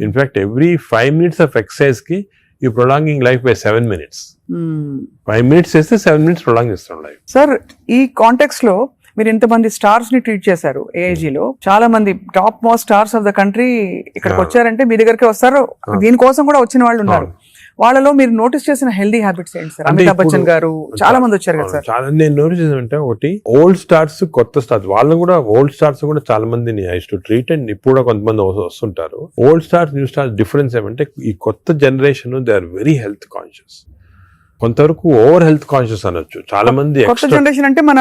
In fact every 5 minutes of exercise కి you prolonging life by 7 minutes. 5 minutes చేస్తే 7 minutes ప్రొలాంగ్ చేస్తాం లైఫ్. సార్, ఈ కాంటెక్స్ట్ లో మీరు ఇంతమంది స్టార్స్ ని ట్రీట్ చేశారు. AIG లో చాలా మంది top most stars of the country ఇక్కడికి వచ్చారంటే మీ దగ్గరికి వస్తారు. దీనికోసం కూడా వచ్చిన వాళ్ళు ఉన్నారు. వాళ్ళలో మీరు నోటీస్ చేసిన హెల్దీ హ్యాబిట్స్ ఏంటి సార్? అంటే అమితాబ్ బచ్చన్ ఇప్పుడు- గారు చాలా మంది వచ్చారు కదా సార్. చాలా నేను నోటీస్ చేశానంటే ఒకటి ఓల్డ్ స్టార్స్, కొత్త స్టార్స్, వాళ్ళని కూడా ఓల్డ్ స్టార్స్ కూడా చాలా మందిని ఐ టు ట్రీట్ అండ్ ఇప్పుడు కూడా కొంతమంది వస్తుంటారు. Old stars, new stars difference ఏమంటే ఈ కొత్త generation they are very health conscious, కొంతవరకు ఓవర్ హెల్త్ కాన్షియస్ అనొచ్చు. చాలా మంది కొత్త జనరేషన్ అంటే మన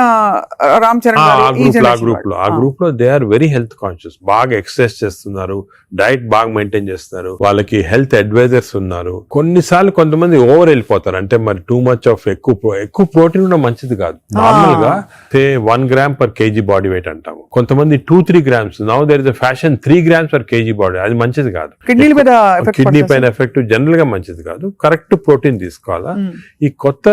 రామ్ చరణ్ గారు, ఈ generation ఆ గ్రూప్ లో they are very health conscious, బాగా ఎక్సర్సైజ్ చేస్తున్నారు, డైట్ బాగా మెయింటైన్ చేస్తున్నారు, వాళ్ళకి హెల్త్ అడ్వైజర్స్ ఉన్నారు. కొన్నిసార్లు కొంతమంది ఓవర్ వెళ్ళిపోతారు, అంటే మరి టూ మచ్ ఆఫ్ ఎక్కువ ప్రోటీన్ కూడా మంచిది కాదు. నార్మల్ గా 1 gram per KG body weight అంటాము, కొంతమంది 2-3 grams. Now there is a fashion 3 grams per KG body, అది మంచిది కాదు. కిడ్నీల మీద కిడ్నీ పైన ఎఫెక్ట్ జనరల్ గా మంచిది కాదు. కరెక్ట్ ప్రోటీన్ తీసుకోవాలా. ఈ కొత్త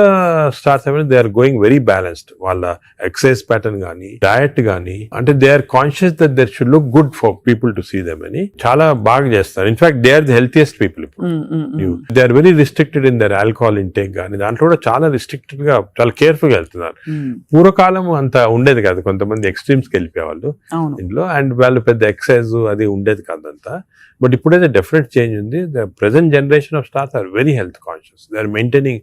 స్టార్స్ ఏమైనా they are going very balanced, వాళ్ళ ఎక్సర్సైజ్ ప్యాటర్న్ గానీ డయట్ గానీ, అంటే they are conscious that there should look good for people to see them అని చాలా బాగా చేస్తారు. In fact they are the healthiest people ఇప్పుడు. They are very restricted in their alcohol intake గానీ, దాంట్లో కూడా చాలా రిస్ట్రిక్టెడ్ గా చాలా కేర్ఫుల్ గా వెళ్తున్నారు. పూర్వకాలం అంత ఉండేది కాదు, కొంతమంది ఎక్స్ట్రీమ్స్ కి వెళ్ళిపోయేవాళ్ళు ఇంట్లో, అండ్ వాళ్ళు పెద్ద ఎక్సర్సైజ్ అది ఉండేది కాదంతా. బట్ ఇప్పుడైతే డెఫినెట్ చేంజ్ ఉంది. The present generation of stars are very health conscious, they are maintaining,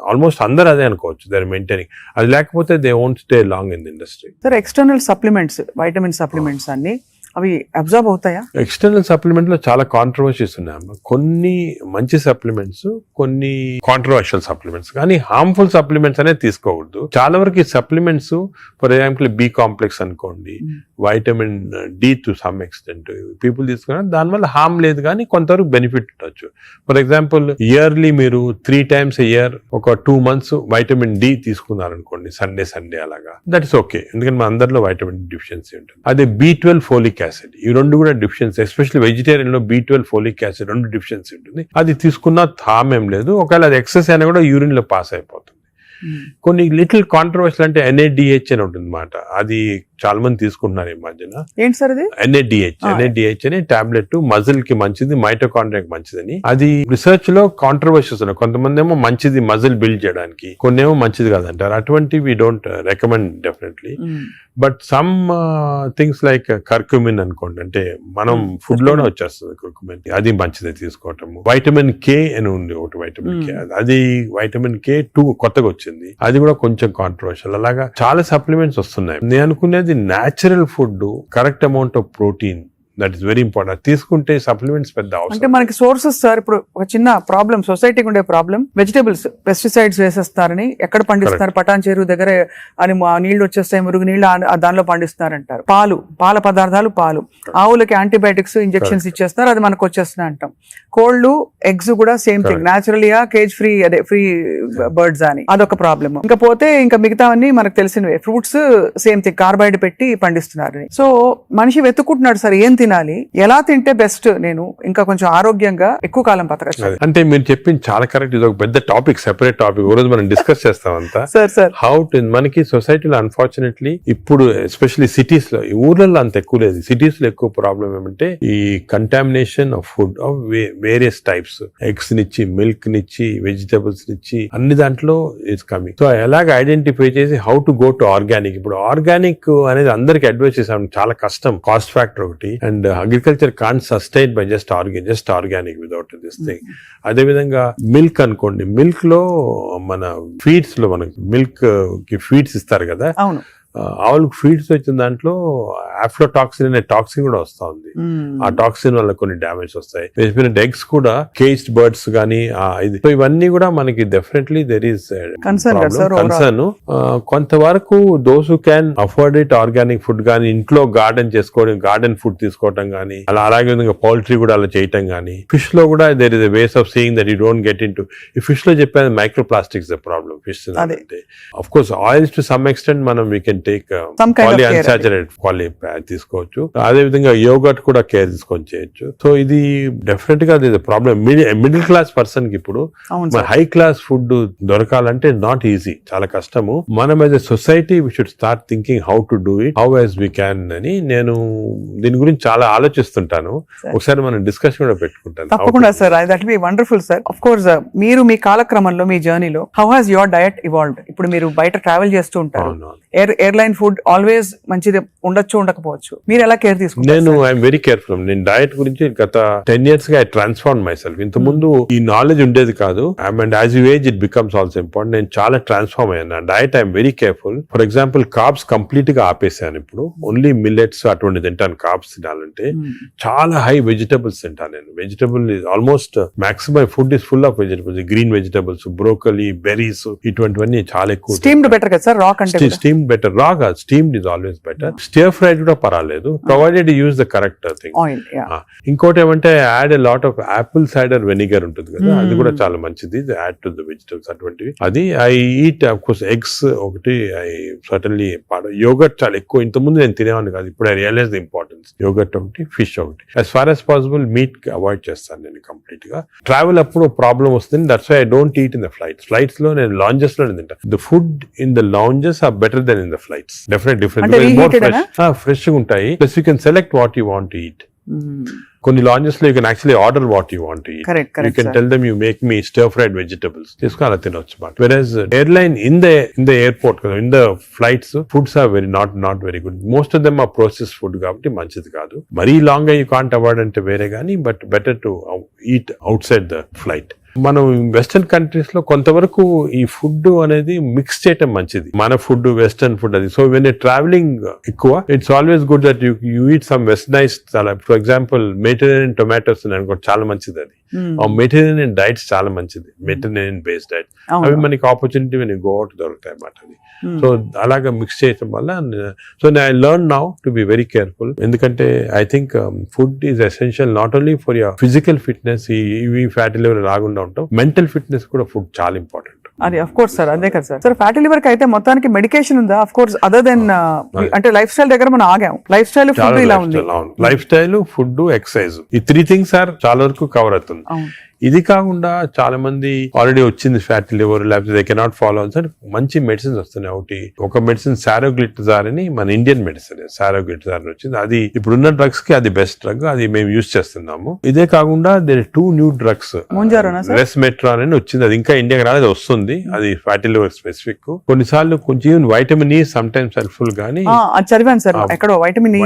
almost అందరూ అదే అనుకోవచ్చు, దే ఆర్ మెయింటైనింగ్. అది లేకపోతే they won't stay long in the industry. Sir external supplements, vitamin supplements అన్ని అవి అబ్జర్వ్ అవుతాయా? ఎక్స్టర్నల్ సప్లిమెంట్ లో చాలా కాంట్రవర్సీస్ ఉన్నాయమ్మా. కొన్ని మంచి సప్లిమెంట్స్, కొన్ని కాంట్రవర్షియల్ సప్లిమెంట్స్, కానీ హార్మ్ఫుల్ సప్లిమెంట్స్ అనేది తీసుకోకూడదు. చాలా వరకు ఈ supplements, for example B complex అనుకోండి, vitamin D to some extent people తీసుకున్నారు, దానివల్ల హార్మ్ లేదు కానీ కొంతవరకు బెనిఫిట్ ఉండొచ్చు. ఫర్ ఎగ్జాంపుల్ ఇయర్లీ మీరు 3 times a year ఒక 2 months వైటమిన్ డి తీసుకున్నారనుకోండి, సండే అలాగా, దట్ ఇస్ ఓకే, ఎందుకంటే మన అందరిలో వైటమిన్ డిఫిషియన్సీ ఉంటుంది. అదే B12 ఫోలిక్ యాసిడ్, ఈ రెండు కూడా డిఫిషియన్సీ, ఎస్పెషల్లీ వెజిటేరియన్ లో B12 ఫోలిక్ యాసిడ్ రెండు డిఫిషియన్సీ ఉంటుంది. అది తీసుకున్నా హామ్ ఏం లేదు, ఒకవేళ అది ఎక్సెస్ అయినా కూడా యూరిన్ లో పాస్ అయిపోతుంది. కొన్ని లిటిల్ కాంట్రవర్షియల్ అంటే NADH అని ఉంటుంది అన్నమాట, అది చాలా మంది తీసుకుంటున్నారు ఈ మధ్యన. ఏంటి సార్ అది? NADH అని టాబ్లెట్, మజిల్ కి మంచిది, మైటోకాండ్రియాకి మంచిదని. అది రిసర్చ్ లో కాంట్రవర్షియస్ ఉన్నాయి. కొంతమంది ఏమో మంచిది మజిల్ బిల్డ్ చేయడానికి, కొన్ని ఏమో మంచిది కాదంటారు. అటువంటి we don't recommend definitely. But some things like curcumin అనుకోండి, అంటే మనం ఫుడ్ లోనే వచ్చేస్తుంది కర్కుమిన్, అది మంచిది తీసుకోవటము. వైటమిన్ K అని ఉంది ఒకటి, వైటమిన్ K, అది వైటమిన్ K2 కొత్తగా వచ్చింది, అది కూడా కొంచెం కాంట్రవర్షియల్. అలాగా చాలా సప్లిమెంట్స్ వస్తున్నాయి. నేను అనుకునేది natural food, correct amount of protein, that is very important. తీసుకుంటే సప్లిమెంట్స్ పెద్ద అవసరం. అంటే మనకి సోర్సెస్ సార్, ఇప్పుడు ఒక చిన్న ప్రాబ్లం, సొసైటీకి ఉండే ప్రాబ్లం, వెజిటేబుల్స్ పెస్టిసైడ్స్ వేసేస్తారని, ఎక్కడ పండిస్తున్నారు, పటాన్ చెరువు దగ్గర అని నీళ్లు వచ్చేస్తాయి, మురుగు నీళ్లు దానిలో పండిస్తున్నారంటారు. పాల పదార్థాలు, ఆవులకి యాంటీబయాటిక్స్ ఇంజెక్షన్స్ ఇచ్చేస్తారు, అది మనకు వచ్చేస్తున్నాయి అంటాం. కోళ్లు, ఎగ్స్ కూడా సేమ్ థింగ్, న్యాచురల్గా కేజ్ ఫ్రీ, అదే ఫ్రీ బర్డ్స్ అని, అదొక ప్రాబ్లమ్. ఇంకా పోతే ఇంకా మిగతావన్నీ మనకు తెలిసినవే. ఫ్రూట్స్ సేమ్ థింగ్, కార్బైడ్ పెట్టి పండిస్తున్నారు. సో మనిషి వెతుక్కుంటున్నాడు సార్ ఏం తినాలి, ఎలా తింటే బెస్ట్, నేను ఇంకా కొంచెం ఆరోగ్యంగా ఎక్కువ కాలం బతకచ్చు. అంటే మీరు చెప్పింది చాలా కరెక్ట్. ఇది ఒక పెద్ద టాపిక్, సెపరేట్ టాపిక్, రోజు మనం డిస్కస్ చేస్తామంతా. సార్ హౌ టు, మనకి సొసైటీలో అన్ఫార్చునేట్లీ ఇప్పుడు ఎస్పెషల్లీ సిటీస్ లో, ఊర్లలో అంత ఎక్కువ లేదు, సిటీస్ లో ఎక్కువ ప్రాబ్లం ఏమంటే ఈ contamination of food of various types, eggs నిచ్చి, మిల్క్ నిచ్చి, వెజిటబుల్స్ నిచ్చి, అన్ని దాంట్లో ఇట్స్ కమింగ్. సో ఎలాగ ఐడెంటిఫై చేసి how to go to organic. ఇప్పుడు ఆర్గానిక్ అనేది అందరికి అడ్వైస్ చేసాం, చాలా కష్టం, కాస్ట్ ఫ్యాక్టర్ ఒకటి, and agriculture can't sustain by just organic without this thing. అదే విధంగా మిల్క్ అనుకోండి, మిల్క్ లో మన ఫీడ్స్ లో మనకి మిల్క్ కి ఫీడ్స్ ఇస్తారు కదా, అవును, ఆవులకు ఫీడ్స్ వచ్చిన దాంట్లో ఆఫ్లోటాక్సిన్ అనే టాక్సిన్ కూడా వస్తా ఉంది. ఆ టాక్సిన్ వల్ల కొన్ని డ్యామేజ్ వస్తాయి. ఎగ్స్ కూడా కేజ్డ్ బర్డ్స్ గానీ ఇది, సో ఇవన్నీ కూడా మనకి డెఫినెట్లీ దెర్ ఈస్ కన్సర్న్. కొంతవరకు those who can afford it, organic food గానీ, ఇంట్లో గార్డెన్ చేసుకోవడం, గార్డెన్ ఫుడ్ తీసుకోవటం గానీ, అలాగే విధంగా పౌల్ట్రీ కూడా అలా చేయటం గానీ. ఫిష్ లో కూడా there is a ways of seeing that you don't get in to. ఈ ఫిష్ లో చెప్పేది micro plastics the problem. Fish అంటే of course oils to some extent మనం వీ కెన్ టేక్ పాలిఅన్సాచురేటెడ్ తీసుకోవచ్చు. అదే విధంగా యోగర్ట్ కూడా కేర్ తీసుకొని చేయొచ్చు. సో ఇది డెఫినెట్ గా ప్రాబ్లమ్. మిడిల్ క్లాస్ పర్సన్ కి ఇప్పుడు హై క్లాస్ ఫుడ్ దొరకాలంటే నాట్ ఈజీ, చాలా కష్టము. మనం as a society we should start thinking how to do it, how as we can అని నేను దీని గురించి చాలా ఆలోచిస్తుంటాను. ఒకసారి మనం డిస్కషన్ కూడా పెట్టుకుంటాను. తప్పకుండా sir, that be wonderful sir. Of course మీరు మీ కాలక్రమంలో, మీ జర్నీలో how has your diet evolved? ఇప్పుడు మీరు బయట ట్రావెల్ చేస్తూ ఉంటారు, ఎయిర్ ఎయిర్లైన్ ఫుడ్ ఆల్వేస్ మంచిది ఉండొచ్చు ఉండకపోవచ్చు, మీరు ఎలా కేర్ తీసుకుంటారు? నేను ఐఎమ్ వెరీ కేర్ఫుల్. నేను డయట్ గురించి గత 10 years గా ఐ ట్రాన్స్ఫార్మ్ మై సెల్ఫ్. ఇంత ముందు ఈ నాలెడ్జ్ ఉండేది కాదు. And as you age it becomes also important. నేను చాలా ట్రాన్స్ఫార్మ్ అయ్యాను. Diet I'm very careful. For example carbs complete గా ఆపేసాను. ఇప్పుడు ఓన్లీ మిల్లెట్స్ అటువంటి తింటాను. కార్బ్స్ తినాలంటే చాలా హై వెజిటబుల్స్ తింటాను నేను. Vegetable is almost maximum food is full of vegetables, green vegetables, broccoli, berries, ఇటువంటివన్నీ చాలా ఎక్కువ. స్టీమ్డ్ బెటర్ కదా సార్, రా కంటే? Steam better. రా కాదు, steamed is always better. Stir fried కూడా పర్వాలేదు, provided use the correct thing. Oil. ఇంకోటి ఏమంటే add a lot of Apple cider vinegar ఉంటుంది కదా, అది కూడా చాలా మంచిది. యాడ్ టు ద వెజిటబుల్స్ అటువంటివి. అది I eat of course eggs ఒకటి, ఐ సర్టన్లీ యోగర్ట్ చాలా ఎక్కువ. ఇంతకుముందు నేను తినేవాడిని కాదు, ఇప్పుడు I realise the importance. Yoghurt ఒకటి, ఫిష్ ఒకటి. As far as possible meat avoid చేస్తాను నేను కంప్లీట్ గా. ట్రావెల్ అప్పుడు ప్రాబ్లం వస్తుంది. That's why I don't eat in the flights. Flights లో నేను లాంజెస్ లో తింటాను. The food in the lounges are better than in the flights. Definite fresh గా ఉంటాయి. Plus you can select what you want to eat. కొన్ని లాంజెస్ లో you can actually order what you want to eat. You can tell them you make me stir fried vegetables, తీసుకుని అలా తినొచ్చు. But versus airline in the airport కదా, in the flights foods are not very good. Most of them are process food కాబట్టి మంచిది కాదు. మరీ లాంగ్ గా యూ కాంట్ అవాయిడ్ అంటే వేరే కానీ, but better to eat out side the flight. మనం వెస్టర్న్ కంట్రీస్ లో కొంతవరకు ఈ ఫుడ్ అనేది మిక్స్ చేయటం మంచిది. మన ఫుడ్ వెస్టర్న్ ఫుడ్ అది. సో వెన్ ట్రావెలింగ్ ఎక్కువ, it's always good that you eat some westernise. For example Mediterranean tomatoes అనుకో, చాలా మంచిది అది. మెడిటరేనియన్ డైట్స్ చాలా మంచిది, మెడిటరేనియన్ బేస్డ్ డైట్. అవి మనకి ఆపర్చునిటీ వెన్ గో అవుట్ దొరుకుతాయి అన్నమాట. అది సో అలాగా మిక్స్ చేయటం వల్ల, so I learn now to be very careful. ఎందుకంటే I think food is essential not only for your physical fitness, ఈ ఫ్యాటీ లివర్ రాకుండా ఉంటాం, మెంటల్ ఫిట్నెస్ కూడా ఫుడ్ చాలా ఇంపార్టెంట్. అది అఫ్ కోర్స్ సార్, అదే కదా సార్. సార్ ఫ్యాటీ లివర్ కి అయితే మొత్తానికి మెడికేషన్ ఉందా? అఫ్ కోర్స్ అదర్ దెన్ అంటే లైఫ్ స్టైల్ దగ్గర మనం ఆగాం. లైఫ్ స్టైల్ ఫుడ్ ఇలా ఉంది. లైఫ్ స్టైల్, ఫుడ్, ఎక్సర్సైజ్, ఈ 3 things సార్ చాలా వరకు కవర్ అవుతుంది. ఇది కాకుండా చాలా మంది ఆల్రెడీ వచ్చింది ఫ్యాటీ లివర్, లేకపోతే దే కెనాట్ ఫాలో సార్, మంచి మెడిసిన్స్ వస్తున్నాయి. ఒక మెడిసిన్ సారోగ్లిటజార్ అని, మన ఇండియన్ మెడిసిన్ సారోగ్లిటజార్ అని వచ్చింది. అది ఇప్పుడున్న డ్రగ్స్ కి అది బెస్ట్ డ్రగ్, అది మేము యూజ్ చేస్తున్నాము. ఇదే కాకుండా దేర్ 2 new drugs, రెస్మెట్రాన్ అని వచ్చింది. అది ఇంకా ఇండియాకి రాలేదు, వస్తుంది. అది ఫ్యాటీ లివర్ స్పెసిఫిక్. కొన్నిసార్లు కొంచెం vitamin E some times helpful గానీ, చదివాను సార్ ఎక్కడో వైటమిన్ ఈ.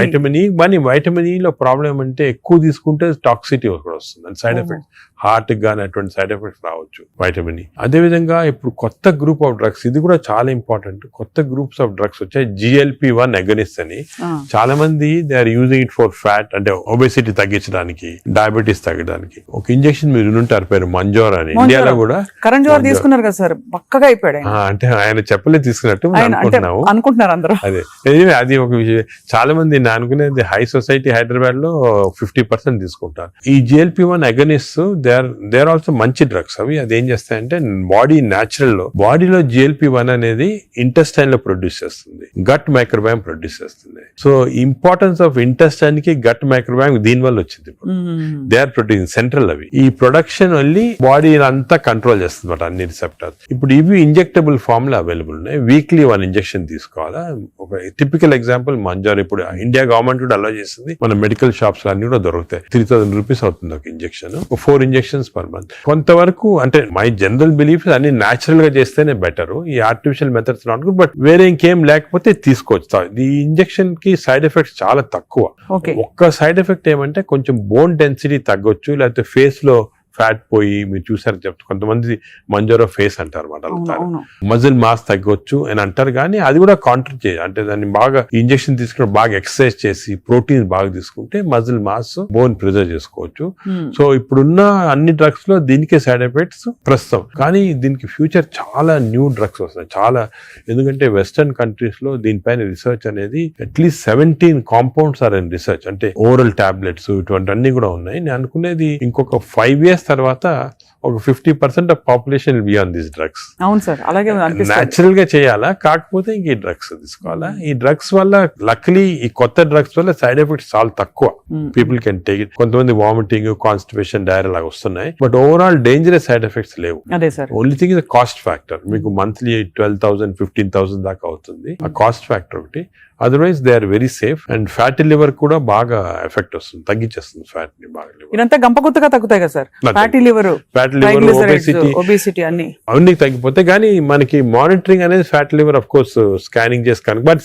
వైటమిన్ ఈ లో ప్రాబ్లం అంటే ఎక్కువ తీసుకుంటే టాక్సిటీ కూడా వస్తుంది, అండ్ సైడ్ ఎఫెక్ట్స్, హార్ట్ గానీ అటువంటి సైడ్ ఎఫెక్ట్స్ రావచ్చు వైటమిన్ ఈ. అదేవిధంగా ఇప్పుడు కొత్త గ్రూప్ ఆఫ్ డ్రగ్స్, ఇది కూడా చాలా ఇంపార్టెంట్. కొత్త గ్రూప్స్ ఆఫ్ డ్రగ్స్ వచ్చాయి, GLP-1 అగనిస్ట్ అని. చాలా మంది they are using it for fat, అంటే ఒబెసిటీ తగ్గించడానికి, డయాబెటీస్ తగ్గడానికి. ఒక ఇంజెక్షన్ మీరు ఉంటారు పేరు మంజోర్ అని, ఇండియాలో కూడా కరణ్ జోహర్ తీసుకున్నారు కదా సార్, పక్కగా అయిపోయాడు. అంటే ఆయన చెప్పలే తీసుకున్నట్టు అనుకుంటున్నారు అందరూ. అదే అది ఒక విషయం. చాలా మంది నేను అనుకునేది హై సొసైటీ హైదరాబాద్ లో 50% తీసుకుంటారు ఈ GLP-1 agonist. They are also మంచి డ్రగ్స్ అవి. అది ఏం చేస్తాయంటే బాడీ న్యాచురల్ లో, బాడీలో GLP-1 అనేది ఇంటెస్టైన్ లో ప్రొడ్యూస్ చేస్తుంది, గట్ మైక్రోబయామ్ ప్రొడ్యూస్ చేస్తుంది. సో ఇంపార్టెన్స్ ఆఫ్ ఇంటెస్టైన్ కి గట్ మైక్రోబయామ్ దీని వల్ల వచ్చింది. They are producing central. అవి ఈ ప్రొడక్షన్ వల్లి బాడీ అంతా కంట్రోల్ చేస్తుంది అన్నమాట, అన్ని రిసెప్టర్స్. ఇప్పుడు ఇవి ఇంజెక్టబుల్ ఫామ్ లో అవైలబుల్ ఉన్నాయి. వీక్లీ 1 ఇంజెక్షన్ తీసుకోవాలా. ఒక టిపికల్ ఎగ్జాంపుల్ మంజార్. ఇప్పుడు ఇండియా గవర్నమెంట్ కూడా అలో చేస్తుంది, మన మెడికల్ షాప్స్ అన్ని కూడా దొరుకుతాయి. 3000 రూపీస్ అవుతుంది ఒక ఇంజెక్షన్, 4 ఇంజెక్షన్స్ పర్ మంత్. కొంతవరకు అంటే మై జనరల్ బిలీఫ్ అన్ని న్యాచురల్ గా చేస్తేనే బెటర్, ఈ artificial methods not good. But వేరే ఇంకేం లేకపోతే తీసుకోవచ్చు. ఈ ఇంజెక్షన్ కి సైడ్ ఎఫెక్ట్స్ చాలా తక్కువ. ఒక్క సైడ్ ఎఫెక్ట్ ఏమంటే కొంచెం బోన్ డెన్సిటీ తగ్గొచ్చు, లేకపోతే ఫేస్ లో ఫ్యాట్ పోయి, మీరు చూసారు చెప్తారు కొంతమంది మంజోరో ఫేస్ అంటారు అనమాట, మజిల్ మాస్ తగ్గొచ్చు అని అంటారు. కానీ అది కూడా కాంట్రీ చేయాలి, అంటే దాన్ని బాగా ఇంజెక్షన్ తీసుకుని బాగా ఎక్సర్సైజ్ చేసి ప్రోటీన్ బాగా తీసుకుంటే మజిల్ మాస్, బోన్ ప్రిజర్వ్ చేసుకోవచ్చు. సో ఇప్పుడున్న అన్ని డ్రగ్స్ లో దీనికే సైడ్ ఎఫెక్ట్స్ ప్రస్తుతం. కానీ దీనికి ఫ్యూచర్ చాలా న్యూ డ్రగ్స్ వస్తాయి చాలా. ఎందుకంటే వెస్టర్న్ కంట్రీస్ లో దీనిపైన రీసెర్చ్ అనేది at least 17 compounds are in research, అంటే ఓరల్ టాబ్లెట్స్ ఇటువంటి అన్ని కూడా ఉన్నాయి. నేను అనుకునేది ఇంకొక 5 years తర్వాత ఒక 50% of population will be on these drugs. అవును సార్, అలాగే న్యాచురల్ గా చేయాలా, కాకపోతే ఇంక ఈ డ్రగ్స్ తీసుకోవాలా. ఈ డ్రగ్స్ వల్ల లక్లీ ఈ కొత్త డ్రగ్స్ వల్ల సైడ్ ఎఫెక్ట్స్ చాలా తక్కువ, పీపుల్ కెన్ టేక్ ఇట్. కొంతమంది వామిటింగ్, కాన్స్టిపేషన్, డైరియా లాగా వస్తున్నాయి, but overall dangerous side effects లేవు. Only thing is cost factor. మీకు మంత్లీ 12,000 15,000 దాకా అవుతుంది, ఆ కాస్ట్ ఫ్యాక్టర్ ఒకటి. Otherwise they are very safe. And fatty liver కూడా బాగా ఎఫెక్ట్ వస్తుంది, తగ్గించేస్తుంది ఫ్యాట్ ని బాగా. ఇదంతా గంపగుత్తగా తగ్గుతాయి కదా సార్, ఫ్యాటీ లివర్, ఒబేసిటీ అన్ని తగ్గిపోతాయి. కానీ మనకి మానిటరింగ్ అనేది fatty liver of course scanning చేసి కనుక, బట్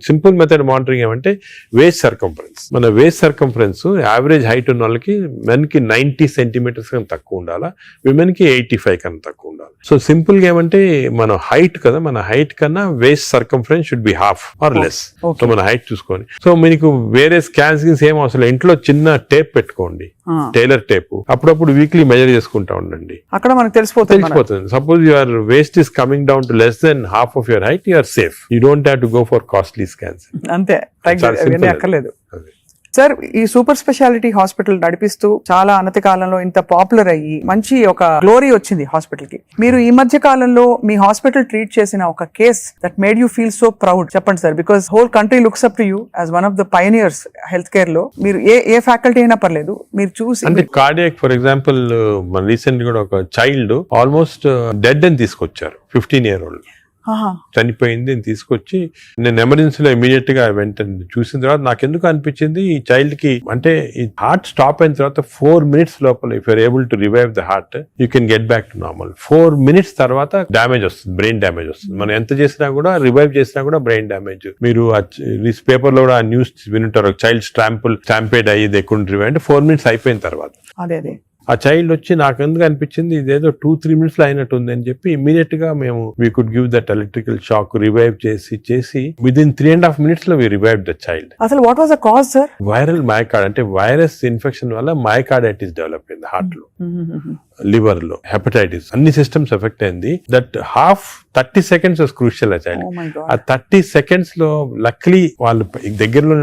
సింపుల్ మెథడ్ మానిటరింగ్ ఏమంటే వేస్ట్ సర్కంఫరెన్స్. మన వేస్ట్ సర్కంఫరెన్స్ యావరేజ్ హైట్ ఉన్న వాళ్ళకి మెన్ కి 90 సెంటీమీటర్స్ కన్నా తక్కువ ఉండాలా, విమెన్ కి 85 కన్నా తక్కువ ఉండాలి. సో సింపుల్ గా ఏమంటే మన హైట్ కదా, మన హైట్ కన్నా waist circumference should be half or less. So మన హైట్ చూసుకొని, సో మీకు వేరే స్కాన్స్ ఏం అవసరం, ఇంట్లో చిన్న టేప్ పెట్టుకోండి, టైలర్ టేప్, అప్పుడప్పుడు వీక్లీ మెజర్ చేసుకుంటా ఉండండి, అక్కడ మనకు తెలిసిపోతుంది. Suppose your waist is coming down to less than half of your height, you're safe. You don't have to go for costly scans. అంతే, అక్కర్లేదు. సార్, ఈ సూపర్ స్పెషాలిటీ హాస్పిటల్ నడిపిస్తూ చాలా అనతి కాలంలో ఇంత పాపులర్ అయ్యి మంచి ఒక గ్లోరీ వచ్చింది హాస్పిటల్ కి. మీరు ఈ మధ్య కాలంలో మీ హాస్పిటల్ ట్రీట్ చేసిన ఒక case that made you feel so proud చెప్పండి sir, because whole country looks up to you as one of the pioneers health care లో. మీరు ఏ ఫ్యాకల్టీ అయినా పర్లేదు, మీరు చూసి అంటే కార్డియాక్ ఫర్ ఎగ్జాంపుల్ మన రీసెంట్ కూడా ఒక చైల్డ్ ఆల్మోస్ట్ డెడ్ అని తీసుకొచ్చారు, 15 year old చనిపోయింది అని తీసుకొచ్చి నేను ఎమర్జెన్సీలో ఇమీడియట్ గా వెంటనే చూసిన తర్వాత నాకు ఎందుకు అనిపించింది, ఈ చైల్డ్ కి అంటే ఈ హార్ట్ స్టాప్ అయిన తర్వాత 4 minutes లోపల if you're able to revive the heart you can get back to normal. 4 minutes తర్వాత డ్యామేజ్ వస్తుంది, బ్రెయిన్ డ్యామేజ్ వస్తుంది. మనం ఎంత చేసినా కూడా, రివైవ్ చేసినా కూడా బ్రెయిన్ డ్యామేజ్. మీరు పేపర్ లో కూడా ఆ న్యూస్ వినుంటారు, చైల్డ్ స్టాంపేడ్ అయ్యి దే కుడెంట్ రివైవ్ అంటే 4 minutes అయిపోయిన తర్వాత. అదే ఆ చైల్డ్ వచ్చి నాకు ఎందుకు అనిపించింది ఇదేదో 2-3 minutes లో అయినట్టు ఉంది అని చెప్పి ఇమీడియట్ గా మేము we could give that electrical shock, revive చేసి విదిన్ 3.5 minutes లో వి రివైవ్ ద చైల్డ్. అసలు what was the cause sir? Viral myocard అంటే వైరస్ ఇన్ఫెక్షన్ వల్ల మయోకార్డైటిస్ డెవలప్ అయింది హార్ట్ లో, లివర్ లో, హెపటైటిస్, అన్ని సిస్టమ్స్ ఎఫెక్ట్ అయింది. దట్ 30 seconds వాస్ క్రూషియల్ ఆ చైల్డ్. ఆ 30 seconds లో లక్లీ వాళ్ళు దగ్గరలో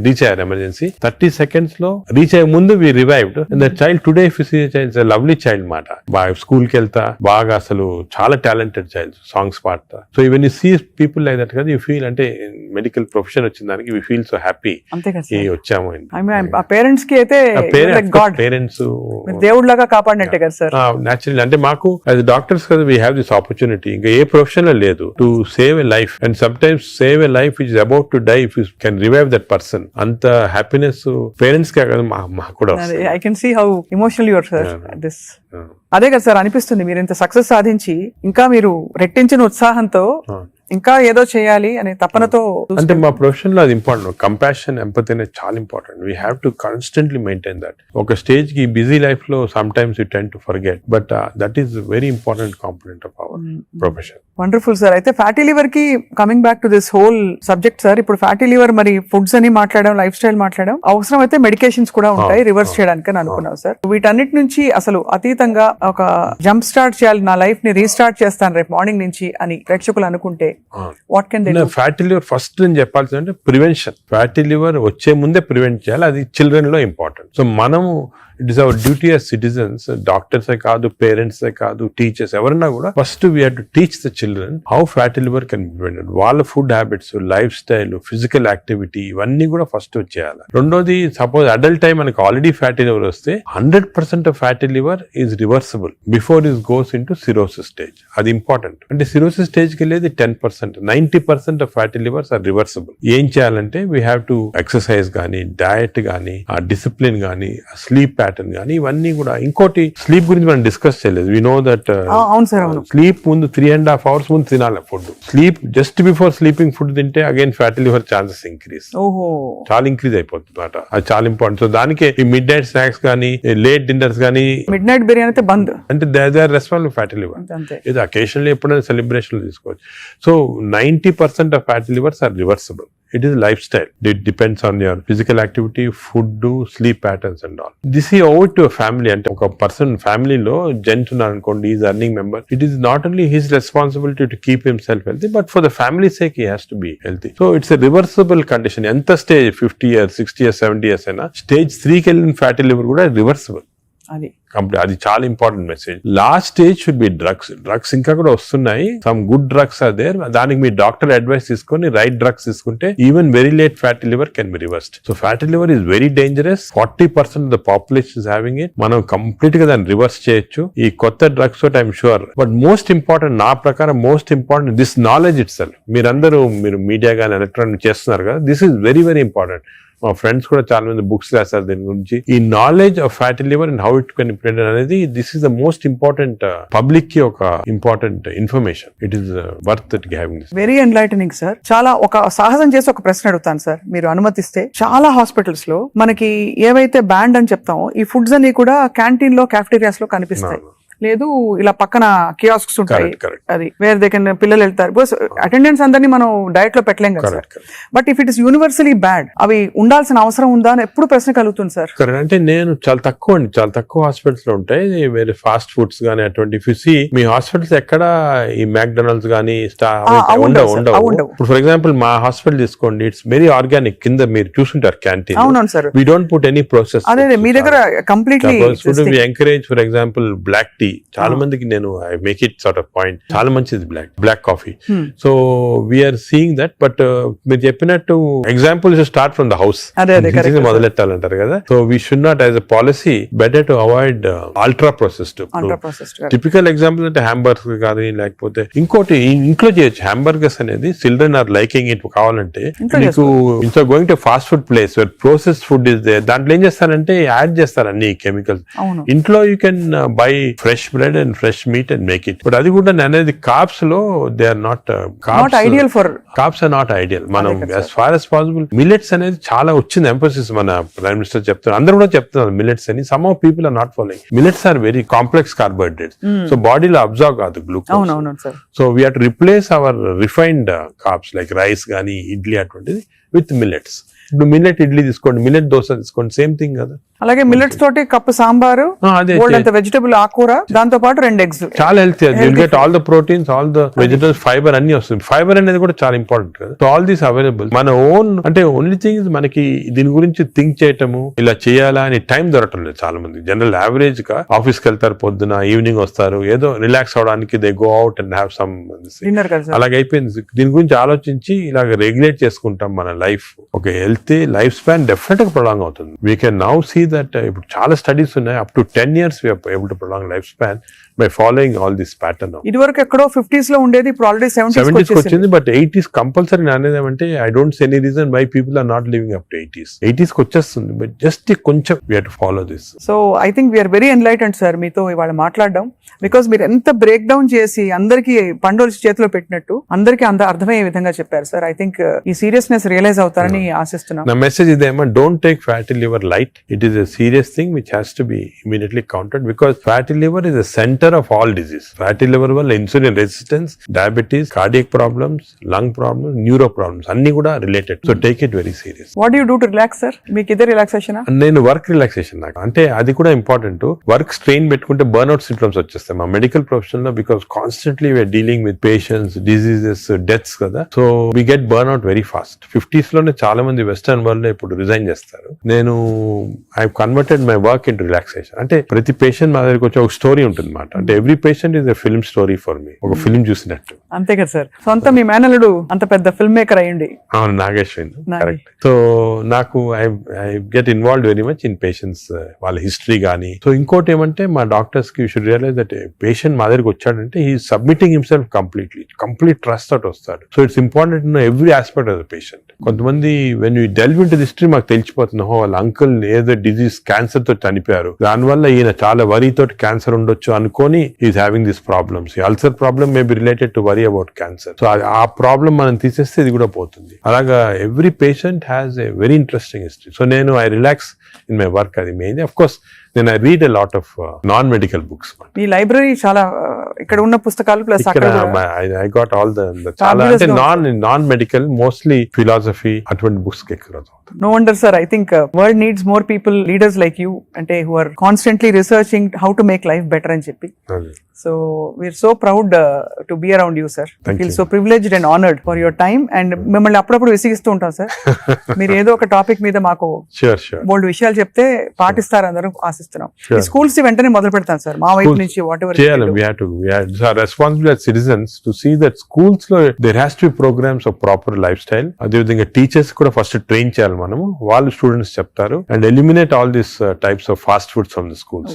రీచ్ అయ్యారు ఎమర్జెన్సీ. 30 seconds లో రీచ్ అయ్యే ముందు we revived. And that child today lovely child మాట, బాగా స్కూల్ కి వెళ్తా, బాగా అసలు చాలా టాలెంటెడ్ చైల్డ్, సాంగ్స్ పాడతా. So even you see people like that కదా, యూ ఫీల్ అంటే మెడికల్ ప్రొఫెషన్ వచ్చిన దానికి వి ఫీల్ సో హ్యాపీ వచ్చాము. పేరెంట్స్ కి అయితే పేరెంట్స్ దేవుడిలాగా కాపాడినట్టే కదా సార్. న్యాచురల్ అంటే మాకు యాజ్ డాక్టర్స్ కదా వీ హ్యావ్ దిస్ ఆపర్చునిటీ. ఇంకా ఏ ప్రొఫెషన్ లో లేదు to save a life. And sometimes save a life which is about to die if you can revive that person. అంత హ్యాపీనెస్ పేరెంట్స్ కే కదా మాకు కూడా. I can see how emotional you are sir this. అదే కదా సార్ అనిపిస్తుంది, మీరు ఇంత సక్సెస్ సాధించి ఇంకా మీరు రెట్టించిన ఉత్సాహంతో ఇంకా ఏదో చేయాలి అనే తపనతో. అంటే మా ప్రొఫెషన్ లో అది ఇంపార్టెంట్. కంపాషన్, ఎంపతి అనేది చాలా important. We have to constantly maintain that. ఒక స్టేజ్ కి బిజీ లైఫ్ లో some times you tend to forget, but that is very important component of our profession. Wonderful sir. అయితే ఫ్యాటీ లివర్ కి coming back to this whole subject sir, ఇప్పుడు ఫ్యాటీ లివర్ మరి ఫుడ్స్ అని మాట్లాడడం, లైఫ్ స్టైల్ మాట్లాడడం, అవసరం అయితే మెడికేషన్స్ కూడా ఉంటాయి రివర్స్ చేయడానికి అని అనుకున్నాం సార్. వీటన్నిటి నుంచి అసలు అతీతంగా ఒక జంప్ స్టార్ట్ చేయాలి, నా లైఫ్ ని రీస్టార్ట్ చేస్తాను రేపు మార్నింగ్ నుంచి అని ప్రేక్షకులు అనుకుంటే what can they? Fatty liver first నేను చెప్పాల్సింది అంటే ప్రివెన్షన్. ఫ్యాటీ లివర్ వచ్చే ముందే ప్రివెంట్ చేయాలి, అది చిల్డ్రన్ లో ఇంపార్టెంట్. సో మనము it is our duty as citizens, డాక్టర్సే కాదు, పేరెంట్సే కాదు, టీచర్స్ ఎవరన్నా కూడా first we have to teach the children how fatty liver can be prevented. వాళ్ళ food habits, lifestyle, physical activity ఇవన్నీ కూడా ఫస్ట్ వచ్చేయాలి. రెండోది, సపోజ్ అడల్ట్ టైం మనకి ఆల్రెడీ ఫ్యాటీ లివర్ వస్తే 100% of fatty liver is reversible before is goes in to cirrhosis stage. అది ఇంపార్టెంట్. అంటే సిరోసిస్ స్టేజ్ కి వెళ్ళేది 10%, 90% of fatty livers are reversible. ఏం చేయాలంటే వీ హ్యావ్ టు ఎక్సర్సైజ్ కానీ, డయట్ కానీ, ఆ డిసిప్లిన్ కానీ, స్లీప్ ప్యాటర్న్ కానీ, ఇవన్నీ కూడా. ఇంకోటి స్లీప్ గురించి మనం డిస్కస్ చేయలేదు. వి నో దట్ స్లీప్ ముందు 3.5 hours ముందు తినాలి food. Sleep just before sleeping food తింటే again fatty liver chances increase, చాలా ఇంక్రీజ్ అయిపోతుంది అన్నమాట. అది చాలా ఇంపార్టెంట్. సో దానికి ఈ మిడ్ నైట్ స్నాక్స్ కానీ, లేట్ డిన్నర్స్ కానీ, మిడ్ నైట్ బిర్యానీ అయితే బంద్ అంటే they are responsible fatty liver. ఇది అకేషనల్లీ ఎప్పుడైనా సెలబ్రేషన్ తీసుకోవచ్చు. So 90% of fatty livers are reversible. It is lifestyle. It depends on your physical activity, food, sleep patterns and all. This is over to a family. And a person family lo gent unnarukondi, is earning member. It is not only his responsibility to keep himself healthy, but for the family's sake he has to be healthy. So it's a reversible condition. Enta stage 50 years, 60 years, 70 years aina stage 3 ki ellin fatty liver kuda reversible. అది చాలా important message. Last stage should be drugs ఇంకా కూడా వస్తున్నాయి, some good drugs are there. దానికి మీ డాక్టర్ అడ్వైస్ తీసుకొని రైట్ డ్రగ్స్ తీసుకుంటే even very late fatty liver can be reversed. So fatty liver is very dangerous. 40% of the population is having it. మనం కంప్లీట్ గా దాన్ని రివర్స్ చేయొచ్చు ఈ కొత్త డ్రగ్స్ తోటి, I'm sure. But most important, నా ప్రకారం most important this knowledge it self. మీరు మీడియా కానీ ఎలక్ట్రానిక్ చేస్తున్నారు కదా, this is very very important. మా ఫ్రెండ్స్ కూడా చాలా మంది బుక్స్ రాస్తారు దీని గురించి. ఈ knowledge of fatty liver and how it can implement అనేది, this is the most important public కి ఒక important information. It is worth it having this. Very enlightening sir. చాలా ఒక సాహసం చేసి ఒక ప్రశ్న అడుగుతాను సార్, మీరు అనుమతిస్తే. చాలా హాస్పిటల్స్ లో మనకి ఏవైతే బ్యాండ్ అని చెప్తామో ఈ ఫుడ్స్ అన్ని కూడా క్యాంటీన్ లో, క్యాఫ్టీరియాస్ లో కనిపిస్తాయి. లేదు ఇలా పక్కన కియాస్క్స్ ఉంటాయి, అది వేరే దగ్గర పిల్లలు వెళ్తారు. బికాస్ అటెండెన్స్ అందరినీ మనం డయట్ లో పెట్టలేం కదా sir. But if it is universally bad, అవి ఉండాల్సిన అవసరం ఉందా అని ఎప్పుడు ప్రశ్న కలుగుతుంది సార్. అంటే నేను చాలా తక్కువ హాస్పిటల్స్ లో ఉంటాయి వేరే ఫాస్ట్ ఫుడ్స్ గానీ అటువంటి. మీ హాస్పిటల్స్ ఎక్కడ ఈ మ్యాక్డొనాల్డ్స్ గానీ ఉండవు. ఇప్పుడు ఫర్ ఎగ్జాంపుల్ మా హాస్పిటల్ తీసుకోండి, ఇట్స్ వెరీ ఆర్గానిక్. కింద మీరు చూసుంటారు క్యాంటీన్. అవునవును sir. We don't put any process. అదే మీ దగ్గర completely encourage. For example black tea, చాలా మందికి నేను I make it sort of point, చాలా మంచిది black coffee. So we're seeing that. But మీరు చెప్పినట్టు example start from the house మొదలెట్టాలంటారు కదా. So we should not as a policy better to avoid ultra processed. Typical example అంటే హ్యాంబర్గర్స్ కానీ, లేకపోతే ఇంకోటి ఇంట్లో చేయొచ్చు. హ్యాంబర్గర్స్ అనేది చిల్డ్రన్ ఆర్ లైకింగ్ ఇట్. కావాలంటే మీకు ఇంట్లో going to fast food place where processed food is there, దాంట్లో ఏం చేస్తారంటే యాడ్ చేస్తారు అన్ని కెమికల్స్. ఇంట్లో you can buy fresh bread and fresh meat and make it. But అది కూడా అనేది కార్బ్స్ లో they are not ideal for carbs are not ideal. మనం as far as possible millets అనేది చాలా వచ్చింది ఎంఫోసిస్. మన ప్రైమ్ మినిస్టర్ చెప్తున్నారు, అందరూ కూడా చెప్తున్నారు మిల్లెట్స్ అని. Some of people are not following. Millets are very complex carbohydrates, so బాడీలో అబ్జర్వ్ కాదు glucose. So we have to replace our refined carbs like rice కానీ ఇడ్లీ అటువంటిది విత్ మిల్లెట్స్. ఇప్పుడు మిల్లెట్ ఇడ్లీ తీసుకోండి, మిల్లెట్ దోశ తీసుకోండి, సేమ్ థింగ్ కదా. అలాగే మిల్లెట్స్ తోటి కప్పు సాంబారు, వెజిటబుల్ ఆకుకూర, దాంతో పాటు 2 eggs. చాలా healthy. You'll get all the proteins, all the vegetables, fibre అన్ని వస్తుంది. ఫైబర్ అనేది కూడా చాలా ఇంపార్టెంట్ కదా. So all these available. మన ఓన్ అంటే ఓన్లీ థింగ్ మనకి దీని గురించి థింక్ చేయటము, ఇలా చేయాలా అని టైం దొరకటం లేదు చాలా మంది. జనరల్ యావరేజ్ గా ఆఫీస్ కి వెళ్తారు, పొద్దున ఈవినింగ్ వస్తారు, ఏదో రిలాక్స్ అవడానికి they go out and have some dinner. అలాగే అయిపోయింది. దీని గురించి ఆలోచించి ఇలాగ రెగ్యులేట్ చేసుకుంటాం మన లైఫ్. ఒక హెల్తీ లైఫ్ స్పాన్ డెఫినెట్ గా ప్రొలాంగ్ అవుతుంది. We can now see that ఇప్పుడు చాలా స్టడీస్ ఉన్నాయి, up to 10 years we are able to prolong life span by following all this pattern. ఇదివరకు ఎక్కడో 50s లో ఉండేది, ఇప్పుడు ఆల్రెడీ 70s వచ్చింది. బట్ 80s కంపల్సరీ అనేది ఏమంటే I don't see any reason why people are not living up to 80s కి వచ్చేస్తుంది. బట్ జస్ట్ కొంచెం we have to follow this. So I think we are very enlightened sir మీతో ఇవాళ మాట్లాడడం. బికాస్ మీరు ఎంత బ్రేక్ డౌన్ చేసి అందరికి పండోలు చేతిలో పెట్టినట్టు అందరికి అర్థమయ్యే విధంగా చెప్పారు సార్. ఐ థింక్ ఈ సీరియస్నెస్ రియలైజ్ అవుతారని ఆశిస్తున్నాం. నా మెసేజ్ ఇదేమో, don't take fatty liver light. It is a serious thing which has to be immediately countered, because fatty liver is the center of all disease. Fatty liver valla insulin resistance, diabetes, cardiac problems, lung problems, neuro problems anni kuda related. So take it very serious. What do you do to relax sir? Meek ide relaxation a? Nenu work relaxation నాకు అంటే అది కూడా ఇంపార్టెంట్. వర్క్ స్ట్రెయిన్ పెట్టుకుంటే బర్న్అవుట్ సింప్టమ్స్ వచ్చేస్తాయి మా మెడికల్ ప్రొఫెషన్ లో, because constantly we are dealing with patients, diseases, deaths కదా. So we get burnout very fast. 50s లోనే చాలా మంది వెస్టర్న్ వరల్డ్ లో ఇప్పుడు రిజైన్ చేస్తారు. నేను I converted my work into relaxation. అంటే ప్రతి పేషెంట్ మా దగ్గరికి వచ్చి ఒక స్టోరీ ఉంటుంది అనమాట. అంటే every patient is a film story for me. ఒక ఫిల్మ్ చూసినట్టు. అంతే కదా సార్. సొంత మీ మేనల్లుడు అంత పెద్ద ఫిల్మ్ మేకర్ అయ్యండి. అవును, నాగేశ్వరి. కరెక్ట్. సో నాకు I get involved very much in patients, వాళ్ళ హిస్టరీ కానీ. సో ఇంకోటి ఏమంటే మా డాక్టర్స్ కి you should realize that patient మా దగ్గరికి వచ్చాడంటే he submitting himself complete trust తోటి వస్తాడు. So it's important to know every aspect of the patient. కొంతమంది when you delve into the history మాకు తెలిసిపోతుంది, వాళ్ళ అంకుల్ ఏదో డిజీజ్ క్యాన్సర్ తో చనిపోయారు, దానివల్ల ఈయన చాలా వరీ తోటి క్యాన్సర్ ఉండొచ్చు అనుకొని is having this problems. Ulcer problem may be related to worry about cancer. So ఆ ప్రాబ్లమ్ మనం తీసేస్తే ఇది కూడా పోతుంది. అలాగా every patient has a very interesting history. So నేను I relax in my work. అది main. Of course then I read a lot of non-medical books. ఈ లైబ్రరీ చాలా ఇక్కడ ఉన్న పుస్తకాలు plus I got all the చాలా అంటే non-medical, mostly philosophy అటువంటి బుక్స్ ఎక్కువ. No wonder sir, I think world needs more people, leaders like you, అంటే who are constantly researching how to make life better అని చెప్పి. So we're so proud to be around you sir. I feel so privileged and honored for your time, and మిమ్మల్ని అప్పుడప్పుడు విసిగిస్తూ ఉంటాం సార్. మీరు ఏదో ఒక టాపిక్ మీద మాకు బోల్డ్ విషయాలు చెప్తే పాటిస్తారు అందరూ ఆశిస్తున్నాం. ఆశిస్తున్నాం. Sure. ఈ స్కూల్స్ వెంటనే మొదలు పెడతాను సార్ మా వైపు Schools నుంచి వాట్ ఎవర్ చేయాలి. It's our responsibility as citizens to see that schools లో there has to be programs of proper lifestyle. అదేవిధంగా టీచర్స్ కూడా ఫస్ట్ ట్రైన్ చేయాలి మనము, వాళ్ళు స్టూడెంట్స్ చెప్తారు, and eliminate all this types of fast foods from the schools.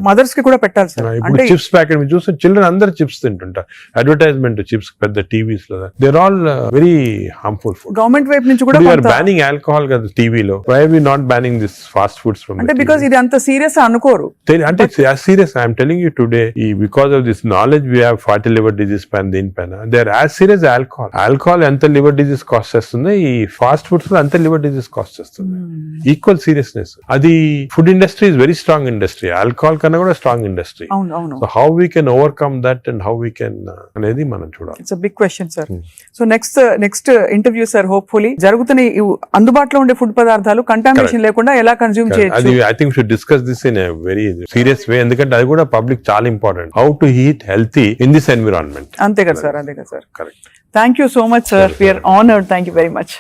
Mothers కి కూడా పెట్టాలి సార్. ఇప్పుడు అంటే చిప్స్ ప్యాకెట్ మీరు చూస్తే చిల్డ్రన్ అందరు చిప్స్ తింటుంటారు, అడ్వర్టైజ్మెంట్ చిప్స్ పెద్ద టీవీస్ లో, they're all very harmful food. Government వైపు నుంచి కూడా ఆర్ బ్యానింగ్ ఆల్కహాల్ కదా టీవీలో, why we not banning this fast foods from అంటే బికాస్ ఇది అంత సీరియస్ అనుకోరు. అంటే serious I'm telling you today, because of this knowledge we have fatty liver disease పైన దీనిపైన they are as serious alcohol ఎంత లివర్ డిజీస్ కాస్ట్ చేస్తుంది, ఈ ఫాస్ట్ ఫుడ్స్ లో అంత లివర్ డిజీస్ కాస్ట్ చేస్తుంది. Equal seriousness. అది food industry is very strong industry, alcohol కన్నా కూడా స్ట్రాంగ్ ఇండస్ట్రీ. అవును అవును. So how we can overcome that and how we can అనేది మనం చూడాలి. It's big question sir. So next interview sir, hopefully జరుగుతున్న ఈ అందుబాటులో ఉండే ఫుడ్ పదార్థాలు కంటామినేషన్ లేకుండా ఎలా కన్జ్యూమ్ అది చేయొచ్చు. I think should discuss this in a very serious way, ఎందుకంటే అది కూడా పబ్లిక్ చాలా important. How to eat healthy in this environment. అంతే కదా సార్, అంతే కదా sir. Correct. Thank you so much sir, we are honoured. Thank you very much.